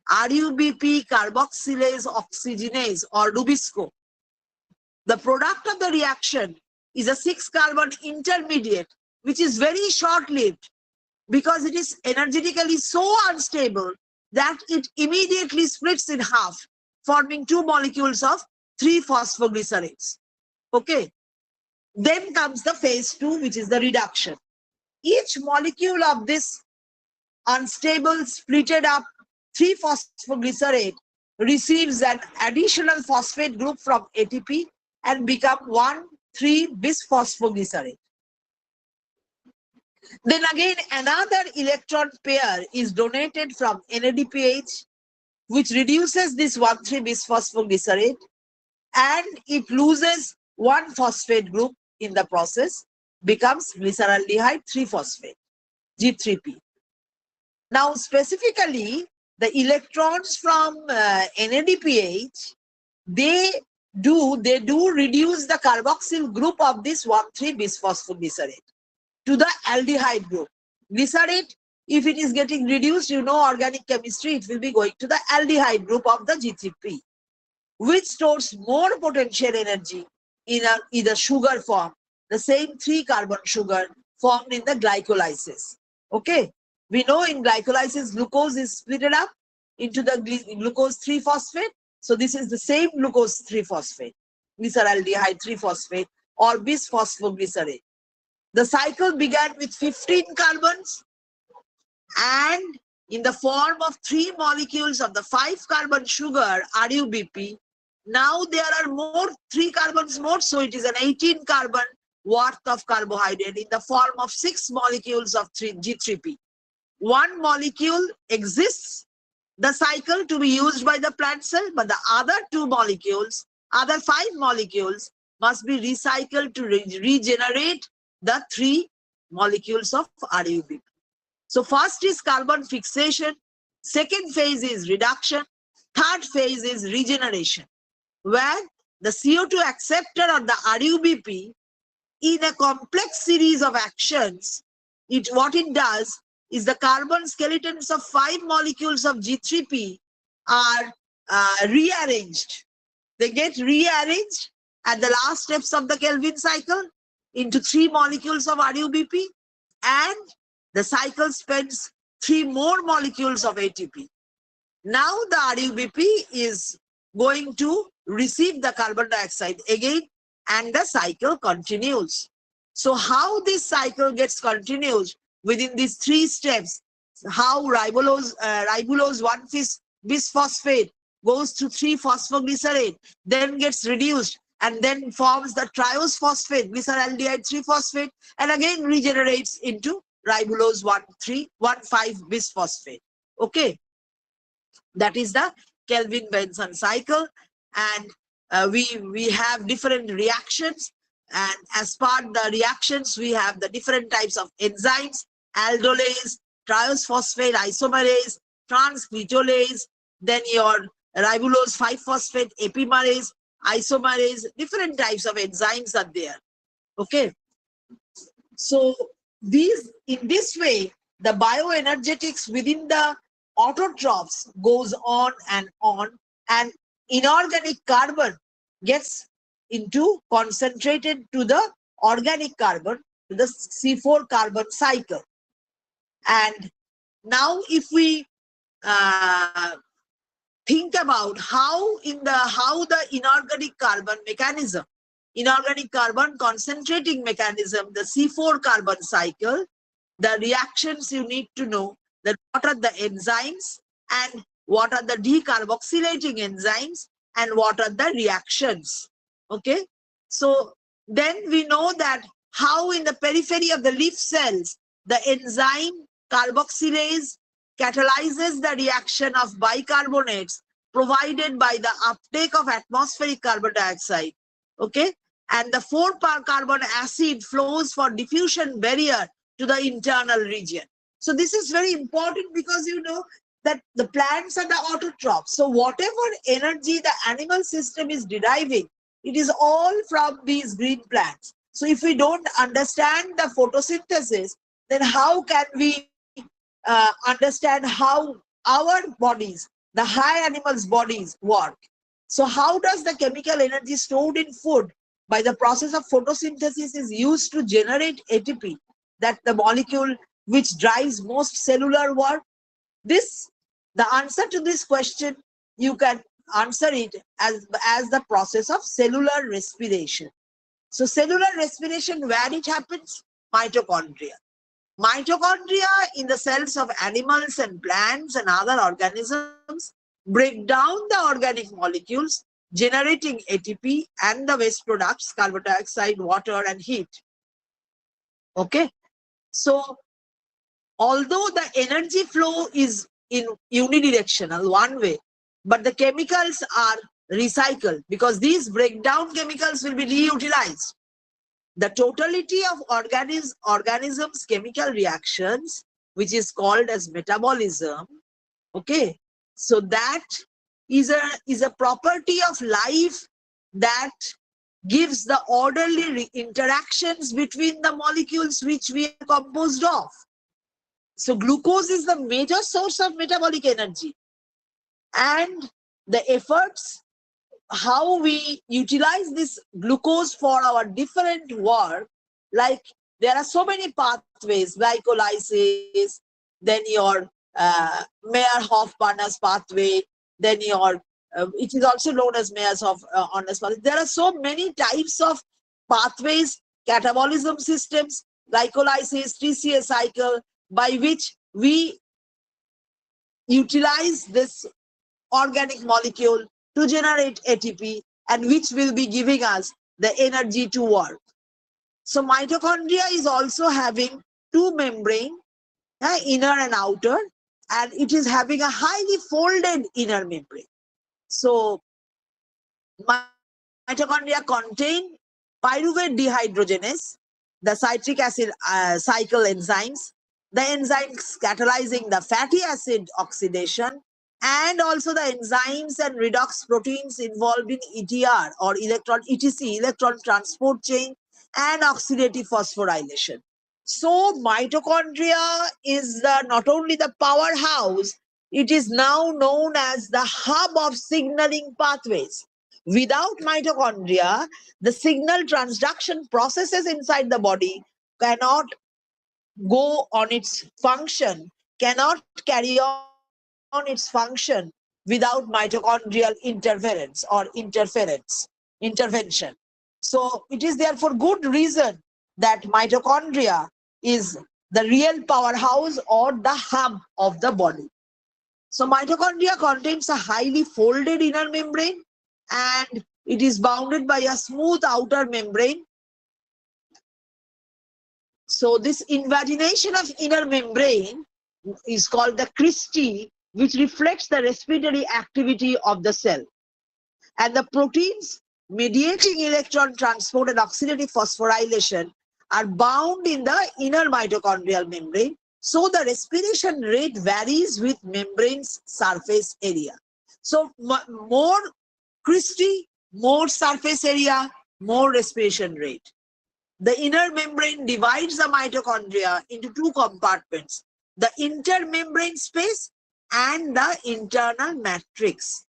RUBP carboxylase oxygenase or Rubisco. The product of the reaction is a 6-carbon intermediate, which is very short-lived because it is energetically so unstable that it immediately splits in half, forming 2 molecules of 3-phosphoglycerates. Okay. Then comes the phase 2, which is the reduction. Each molecule of this unstable, splitted up 3-phosphoglycerate receives an additional phosphate group from ATP and become 1,3-bisphosphoglycerate. Then again, another electron pair is donated from NADPH, which reduces this 1,3-bisphosphoglycerate, and it loses 1 phosphate group in the process, becomes glyceraldehyde 3-phosphate, G3P. Now, specifically, the electrons from NADPH, they do reduce the carboxyl group of this 1,3-bisphosphoglycerate to the aldehyde group. Glycerate If it is getting reduced, you know, organic chemistry, it will be going to the aldehyde group of the G3P, which stores more potential energy in either sugar form, the same 3-carbon sugar formed in the glycolysis. Okay, we know in glycolysis glucose is split up into the glucose 3-phosphate. So this is the same glucose 3-phosphate, glyceraldehyde 3-phosphate or bisphosphoglycerate. The cycle began with 15 carbons and in the form of 3 molecules of the 5-carbon sugar RUBP. Now there are more 3 carbons more, so it is an 18 carbon worth of carbohydrate in the form of 6 molecules of G3P. 1 molecule exists the cycle to be used by the plant cell, but the other 2 molecules, other 5 molecules must be recycled to regenerate the 3 molecules of RUBP. So first is carbon fixation, second phase is reduction, third phase is regeneration, where the CO2 acceptor or the RUBP in a complex series of actions, what it does is the carbon skeletons of 5 molecules of G3P are rearranged. They get rearranged at the last steps of the Kelvin cycle into 3 molecules of RUBP, and the cycle spends 3 more molecules of ATP. Now the RUBP is going to receive the carbon dioxide again and the cycle continues. So how this cycle gets continued within these 3 steps, how ribulose 1-bisphosphate goes to 3-phosphoglycerate, then gets reduced and then forms the triose phosphate, glyceraldehyde 3-phosphate, and again regenerates into ribulose 1,5-bisphosphate. Okay, that is the Kelvin-Benson cycle, and we have different reactions, and as part of the reactions we have the different types of enzymes: aldolase, triose phosphate isomerase, transketolase, then your ribulose 5-phosphate epimerase, isomerase, different types of enzymes are there. Okay, so in this way the bioenergetics within the autotrophs goes on, and inorganic carbon gets into concentrated to the organic carbon, to the C4 carbon cycle. And now if we think about how the inorganic carbon mechanism, inorganic carbon concentrating mechanism, the C4 carbon cycle, the reactions you need to know that what are the enzymes and what are the decarboxylating enzymes and what are the reactions. Okay, so then we know that how in the periphery of the leaf cells the enzyme carboxylase catalyzes the reaction of bicarbonates provided by the uptake of atmospheric carbon dioxide. Okay, and the 4-carbon acid flows for diffusion barrier to the internal region. So this is very important because you know that the plants are the autotrophs. So whatever energy the animal system is deriving, it is all from these green plants. So if we don't understand the photosynthesis, then how can we understand how our bodies, the high animals' bodies work? So how does the chemical energy stored in food by the process of photosynthesis is used to generate ATP, that the molecule which drives most cellular work? The answer to this question, you can answer it as the process of cellular respiration. So cellular respiration, where it happens? Mitochondria. Mitochondria in the cells of animals and plants and other organisms break down the organic molecules, generating ATP and the waste products, carbon dioxide, water, and heat. Okay, so although the energy flow is in unidirectional, one way, but the chemicals are recycled because these breakdown chemicals will be reutilized. The totality of organisms' chemical reactions, which is called as metabolism, okay, so that is a property of life that gives the orderly interactions between the molecules which we are composed of. So glucose is the major source of metabolic energy. And the efforts, how we utilize this glucose for our different work, like there are so many pathways, glycolysis, then your Mayer-Hoff-Parnas pathway, then your, it is also known as Mayer-Hoff-Parnas pathway. There are so many types of pathways, catabolism systems, glycolysis, TCA cycle, by which we utilize this organic molecule to generate ATP, and which will be giving us the energy to work. So mitochondria is also having two membrane, inner and outer, and it is having a highly folded inner membrane. So mitochondria contain pyruvate dehydrogenase, the citric acid cycle enzymes, the enzymes catalyzing the fatty acid oxidation, and also the enzymes and redox proteins involved in ETR or ETC, electron transport chain, and oxidative phosphorylation. So mitochondria is not only the powerhouse, it is now known as the hub of signaling pathways. Without mitochondria, the signal transduction processes inside the body cannot go on its function, cannot carry on its function without mitochondrial intervention. So it is therefore good reason that mitochondria is the real powerhouse or the hub of the body. So mitochondria contains a highly folded inner membrane, and it is bounded by a smooth outer membrane. So this invagination of inner membrane is called the cristae, which reflects the respiratory activity of the cell. And the proteins mediating electron transport and oxidative phosphorylation are bound in the inner mitochondrial membrane. So the respiration rate varies with membrane's surface area. So more cristae, more surface area, more respiration rate. The inner membrane divides the mitochondria into two compartments, the intermembrane space and the internal matrix.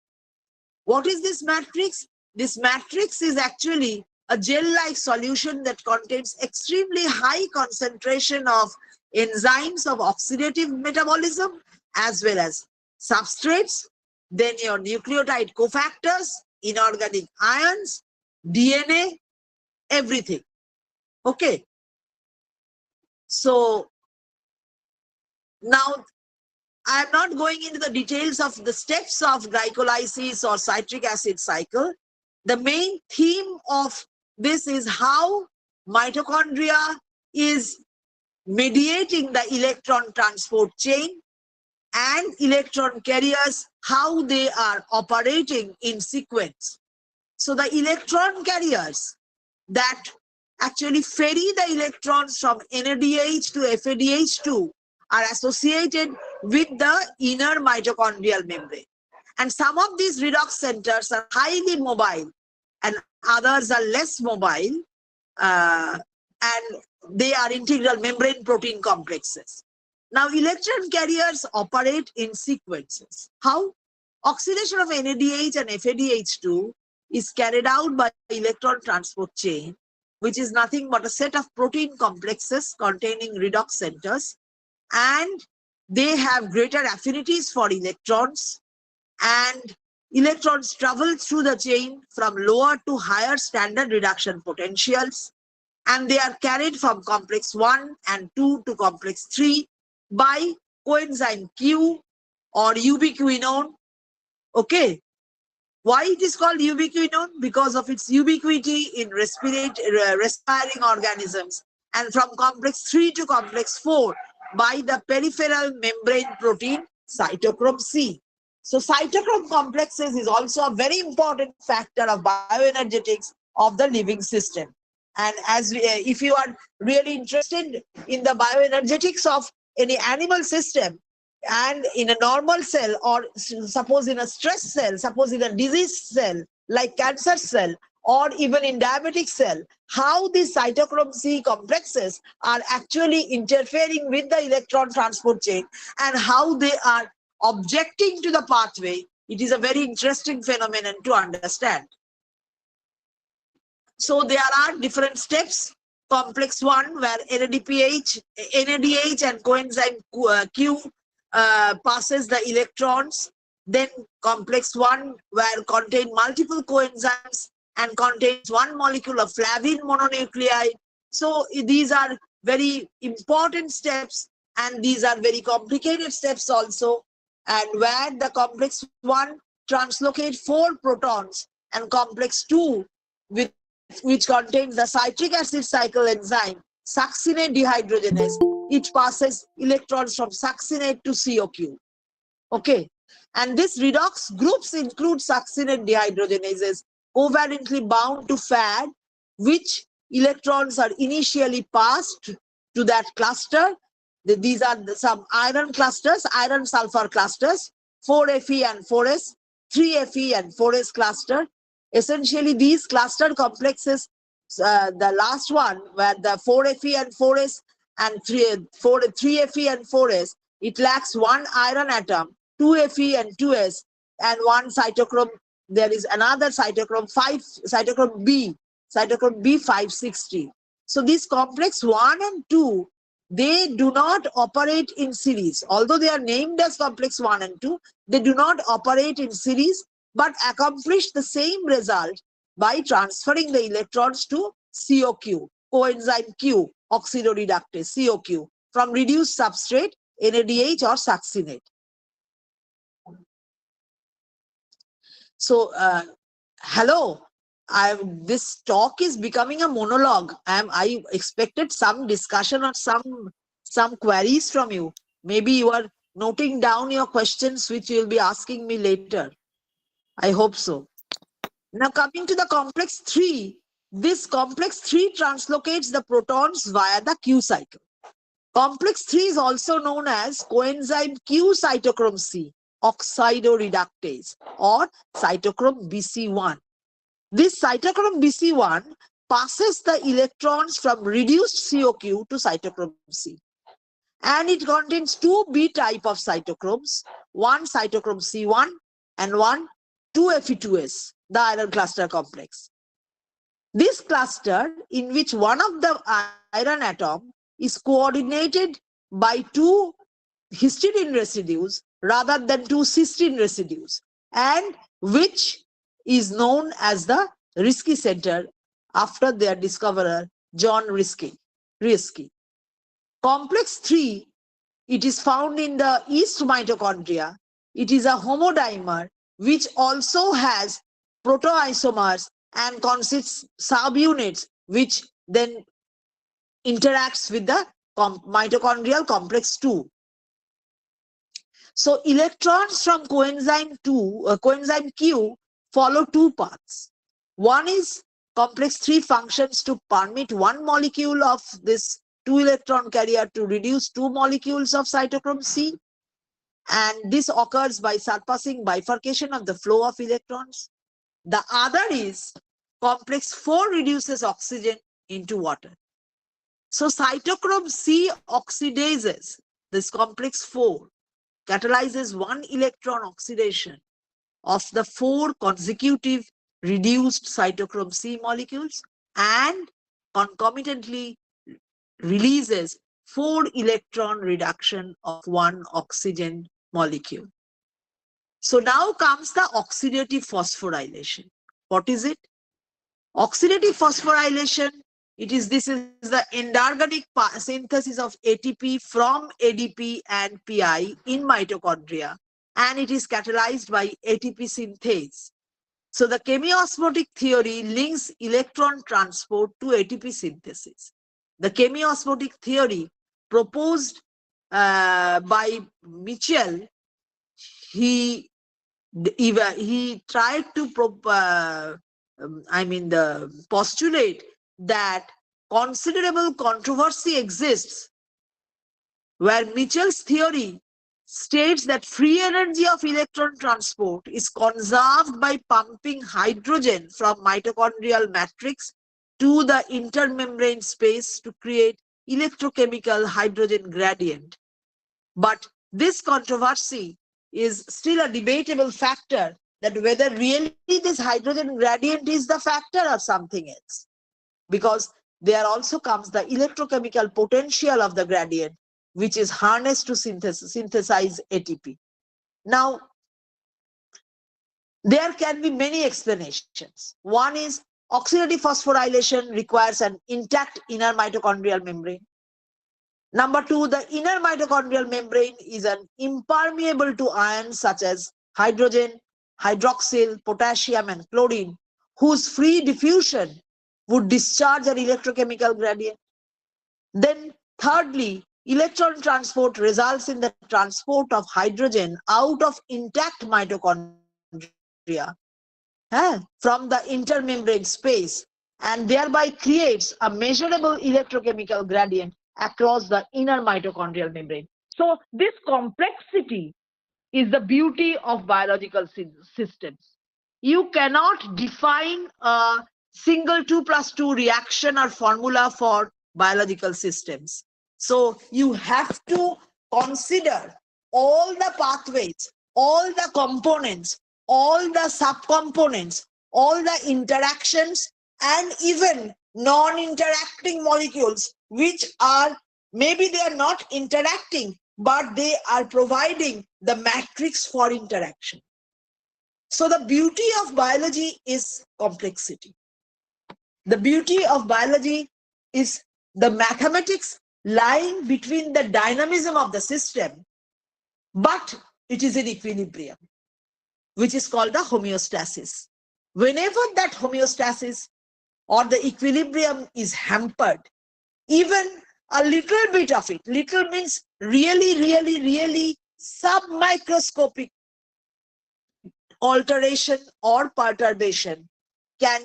What is this matrix? This matrix is actually a gel-like solution that contains extremely high concentration of enzymes of oxidative metabolism as well as substrates, then your nucleotide cofactors, inorganic ions, DNA, everything. Okay. So now I am not going into the details of the steps of glycolysis or citric acid cycle. The main theme of this is how mitochondria is mediating the electron transport chain, and electron carriers, how they are operating in sequence. So the electron carriers that actually ferry the electrons from NADH to FADH2 are associated with the inner mitochondrial membrane. And some of these redox centers are highly mobile and others are less mobile, and they are integral membrane protein complexes. Now, electron carriers operate in sequences. How? Oxidation of NADH and FADH2 is carried out by electron transport chain, which is nothing but a set of protein complexes containing redox centers, and they have greater affinities for electrons, and electrons travel through the chain from lower to higher standard reduction potentials, and they are carried from complex 1 and 2 to complex 3 by coenzyme Q or ubiquinone. Okay. Why it is called ubiquinone? Because of its ubiquity in respiring organisms, and from complex 3 to complex 4 by the peripheral membrane protein cytochrome C. So cytochrome complexes is also a very important factor of bioenergetics of the living system. And as if you are really interested in the bioenergetics of any animal system, and in a normal cell, or suppose in a stress cell, suppose in a disease cell like cancer cell, or even in diabetic cell, how these cytochrome C complexes are actually interfering with the electron transport chain and how they are objecting to the pathway. It is a very interesting phenomenon to understand. So there are different steps. Complex 1 where NADPH, NADH and coenzyme Q passes the electrons. Then complex 1 where contain multiple coenzymes and contains one molecule of flavin mononucleotide. So these are very important steps and these are very complicated steps also. And where the complex 1 translocate 4 protons and complex 2 with which contains the citric acid cycle enzyme succinate dehydrogenase. It passes electrons from succinate to COQ. Okay, and this redox groups include succinate dehydrogenases covalently bound to FAD, which electrons are initially passed to that cluster. These are some iron clusters, iron sulfur clusters, 4Fe and 4S, 3Fe and 4S cluster. Essentially, these cluster complexes, the last one where the 4Fe and 4S and 3Fe and 4S, it lacks one iron atom, 2Fe and 2S, and one cytochrome. There is another cytochrome cytochrome B 560. So these complex 1 and 2, they do not operate in series. Although they are named as complex 1 and 2, they do not operate in series but accomplish the same result by transferring the electrons to COQ, coenzyme Q, oxidoreductase, COQ, from reduced substrate, NADH or succinate. So, hello, this talk is becoming a monologue. I expected some discussion or some queries from you. Maybe you are noting down your questions which you will be asking me later. I hope so. Now coming to the complex 3, this complex 3 translocates the protons via the Q cycle. Complex 3 is also known as coenzyme Q cytochrome C, oxidoreductase, or cytochrome BC1. This cytochrome BC1 passes the electrons from reduced COQ to cytochrome C. And it contains 2 B type of cytochromes, one cytochrome C1 and one 2Fe2S, the iron cluster complex. This cluster, in which one of the iron atom is coordinated by 2 histidine residues rather than 2 cysteine residues, and which is known as the Risky center after their discoverer John Risky. Complex 3, it is found in the yeast mitochondria. It is a homodimer which also has protoisomers and consists subunits which then interacts with the mitochondrial complex 2. So electrons from coenzyme Q follow 2 paths. One is complex 3 functions to permit one molecule of this 2 electron carrier to reduce 2 molecules of cytochrome C, and this occurs by surpassing bifurcation of the flow of electrons. The other is complex 4 reduces oxygen into water. So cytochrome C oxidases, this complex 4 catalyzes one electron oxidation of the 4 consecutive reduced cytochrome C molecules and concomitantly releases 4 electron reduction of 1 oxygen molecule. So now comes the oxidative phosphorylation. What is it? Oxidative phosphorylation, this is the endarganic synthesis of ATP from ADP and PI in mitochondria, and it is catalyzed by ATP synthase. So the chemiosmotic theory links electron transport to ATP synthesis. The chemiosmotic theory proposed by Mitchell, he tried to postulate that considerable controversy exists where Mitchell's theory states that free energy of electron transport is conserved by pumping hydrogen from mitochondrial matrix to the intermembrane space to create electrochemical hydrogen gradient. But this controversy is still a debatable factor, that whether really this hydrogen gradient is the factor or something else. Because there also comes the electrochemical potential of the gradient, which is harnessed to synthesize ATP. Now, there can be many explanations. One is oxidative phosphorylation requires an intact inner mitochondrial membrane. Number two, the inner mitochondrial membrane is an impermeable to ions such as hydrogen, hydroxyl, potassium, and chlorine, whose free diffusion would discharge an electrochemical gradient. Then, thirdly, electron transport results in the transport of hydrogen out of intact mitochondria from the intermembrane space, and thereby creates a measurable electrochemical gradient across the inner mitochondrial membrane. So this complexity is the beauty of biological systems. You cannot define a single 2+2 reaction or formula for biological systems. So you have to consider all the pathways, all the components, all the subcomponents, all the interactions, and even non-interacting molecules, which are, maybe they are not interacting, but they are providing the matrix for interaction. So the beauty of biology is complexity. The beauty of biology is the mathematics lying between the dynamism of the system, but it is in equilibrium, which is called the homeostasis. Whenever that homeostasis or the equilibrium is hampered, even a little bit of it, little means really submicroscopic alteration or perturbation, can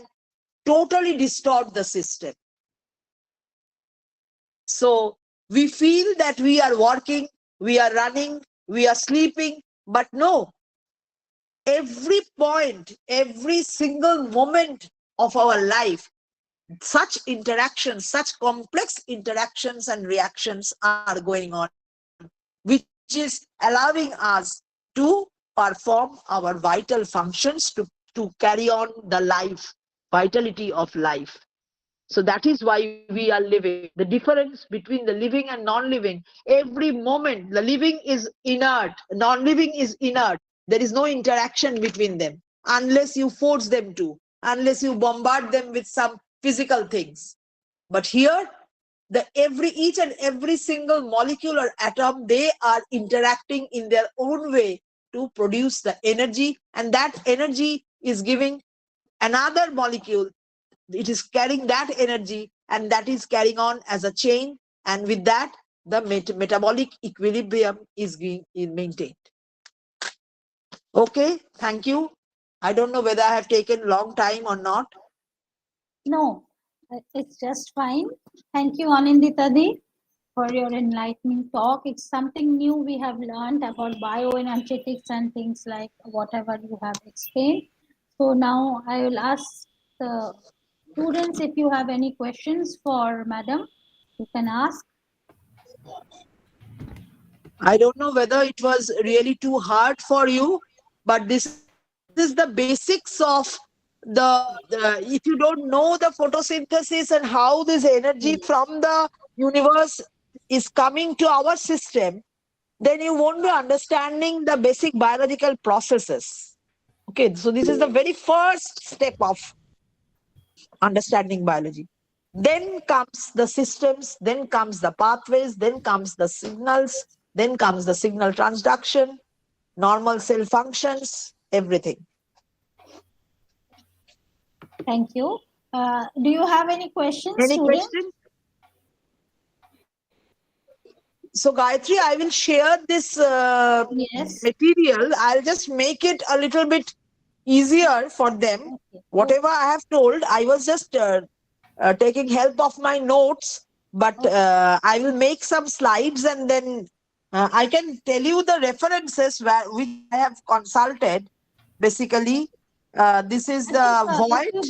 totally distort the system. So we feel that we are working, we are running, we are sleeping, but no. Every point, every single moment of our life, such interactions, such complex interactions and reactions are going on, which is allowing us to perform our vital functions, to carry on the life, vitality of life. So that is why we are living. The difference between the living and non-living, every moment, the living is inert, non-living is inert. There is no interaction between them unless you force them to, unless you bombard them with some physical things. But here, each and every single molecule or atom, they are interacting in their own way to produce the energy, and that energy is giving another molecule. It is carrying that energy, and that is carrying on as a chain, and with that the metabolic equilibrium is being maintained. Okay, thank you. I don't know whether I have taken long time or not. No, it's just fine. Thank you, Anindita-di, for your enlightening talk. It's something new we have learned about bioenergetics and things like whatever you have explained. So now I will ask the students if you have any questions for Madam, you can ask. I don't know whether it was really too hard for you, but this is the basics of if you don't know the photosynthesis and how this energy from the universe is coming to our system, then you won't be understanding the basic biological processes. Okay, so this is the very first step of understanding biology. Then comes the systems, then comes the pathways, then comes the signals, then comes the signal transduction, normal cell functions, everything. Thank you. Do you have any questions, Any students? questions? So Gayatri, I will share this Yes. material. I'll just make it a little bit easier for them. Okay. Whatever I have told, I was just taking help of my notes, but I will make some slides and then I can tell you the references which I have consulted. Basically, this is the void.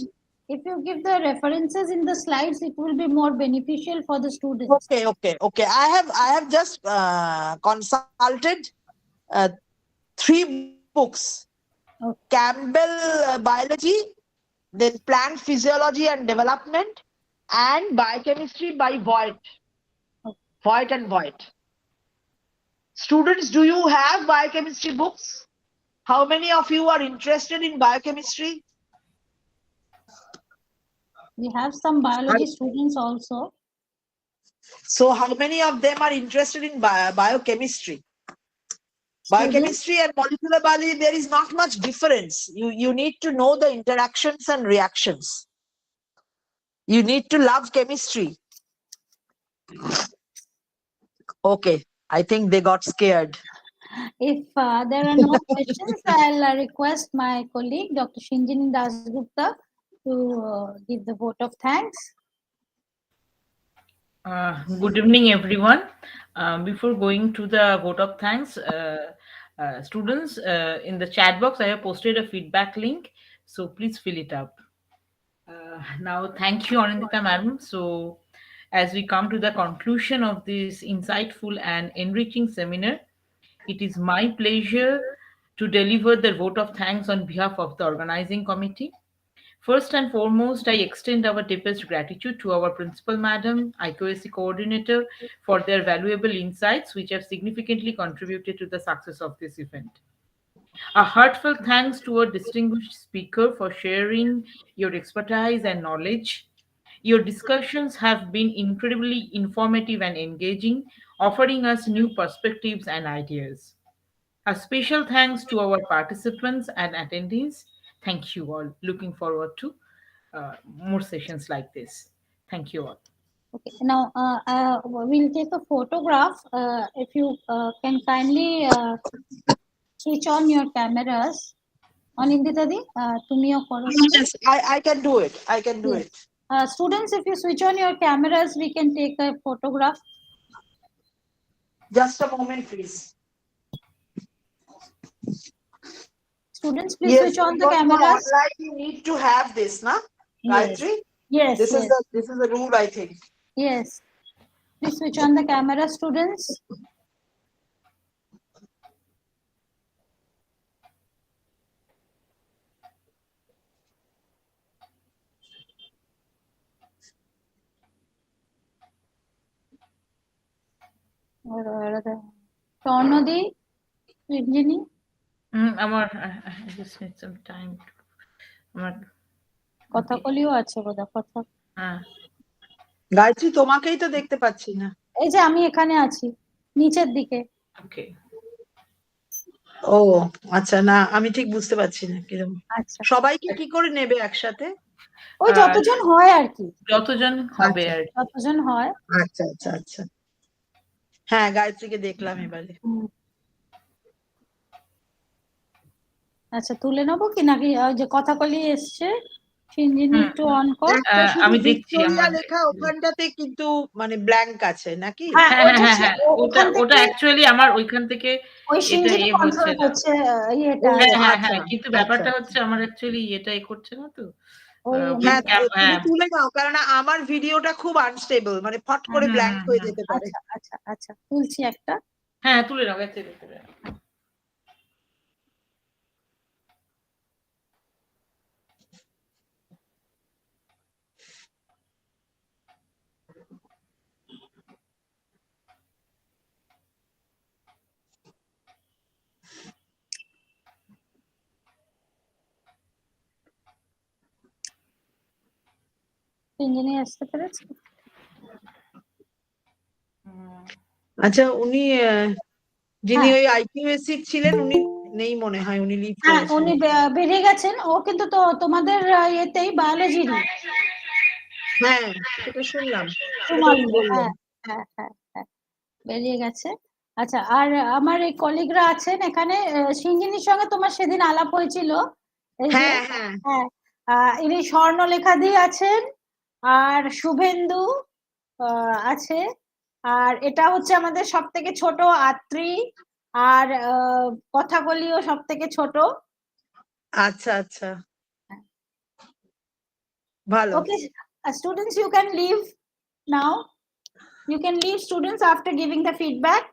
If you give the references in the slides, it will be more beneficial for the students. Okay. I have just consulted 3 books. Okay. Campbell Biology, then Plant Physiology and Development, and Biochemistry by Voigt. Voigt and Voigt. Students, do you have biochemistry books? How many of you are interested in biochemistry? We have some biology students also. So how many of them are interested in biochemistry? Biochemistry and molecular biology, there is not much difference. You need to know the interactions and reactions. You need to love chemistry. Okay, I think they got scared. If there are no questions, I'll request my colleague, Dr. Shinjini Dasgupta, to give the vote of thanks. Good evening, everyone. Before going to the vote of thanks, students, in the chat box, I have posted a feedback link, so please fill it up. Now, thank you, Anindita madam. So, as we come to the conclusion of this insightful and enriching seminar, it is my pleasure to deliver the vote of thanks on behalf of the organizing committee. First and foremost, I extend our deepest gratitude to our principal madam, IQAC coordinator, for their valuable insights, which have significantly contributed to the success of this event. A heartfelt thanks to our distinguished speaker for sharing your expertise and knowledge. Your discussions have been incredibly informative and engaging, offering us new perspectives and ideas. A special thanks to our participants and attendees. Thank you all. Looking forward to more sessions like this. Thank you all. Okay, now we'll take a photograph. If you can kindly switch on your cameras. Anindita di, tumiyo koro. Yes, I can do it. I can do it. Students, if you switch on your cameras, we can take a photograph. Just a moment, please. Students, please switch on the cameras. Online, you need to have this, na? Yes. Gayatri? Yes. This is the rule, I think. Yes. Please switch on the camera, students. Tornodi, Virginie. I just need some time. কথা কলিও আছে বোধ কথা। গায়ত্রী তোমাকেই তো দেখতে পাচ্ছি না। এই যে আমি এখানে আছি নিচের দিকে। ওকে। ও আচ্ছা, না আমি ঠিক বুঝতে পারছি না কিরকম। আচ্ছা, সবাইকে কি করে নেবে একসাথে? ওই যতজন হয় আর কি। যতজন হবে আর যতজন হয়। আচ্ছা আচ্ছা আচ্ছা। হ্যাঁ, গায়ত্রীকে দেখলাম এবারে। আচ্ছা, তুলে নেবো কি নাকি যে কথা কলি এসছে সিঞ্জিনি একটু অন কর। আমি দেখছি আমার লেখা ওখানটাতে কিন্তু মানে ব্ল্যাঙ্ক আছে নাকি? হ্যাঁ, ওটা অ্যাকচুয়ালি আমার ওইখান থেকে ওই সিঞ্জিনি কন্ট্রোল করছে এটা। হ্যাঁ, কিন্তু ব্যাপারটা হচ্ছে আমার অ্যাকচুয়ালি এটা করছে না তো। তুলে নাও, কারণ আমার ভিডিওটা খুব আনস্টেবল, মানে ফট করে ব্ল্যাঙ্ক হয়ে যেতে পারে। আচ্ছা তুলছি একটা। হ্যাঁ, তুলে নাও, গেছে। সিঞ্জিনি আসতে পেরেছে? আচ্ছা, উনি যিনি ওই আইকিউএসি ছিলেন উনি নেই মনে হয়, উনি লিভ করেছেন। উনি বেরিয়ে গেছেন। ও কিন্তু তো তোমাদের ইয়েতেই বায়োলজিরই। হ্যাঁ, সেটা শুনলাম। হ্যাঁ, বেরিয়ে গেছে। আচ্ছা, আর আমার এই কলিগরা আছেন এখানে। সিঞ্জিনির সঙ্গে তোমার সেদিন আলাপ হয়েছিল। হ্যাঁ, ইনি স্বর্ণলেখাদি আছেন, আর শুভেন্দু আছে, আর এটা হচ্ছে আমাদের সব থেকে ছোট আত্রি, আর কথাকলিও সব থেকে ছোট। আচ্ছা আচ্ছা, ভালো। Okay, students, you can leave now. You can leave, students, after giving the feedback.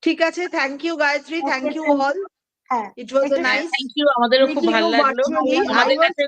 ঠিক আছে, thank you Gayatri, thank Okay, you thank all. হ্যাঁ It was a একটু nice থ্যাংক ইউ, আমাদেরও খুব meeting ভালো you লাগলো। virtually. I আমাদের was কাছে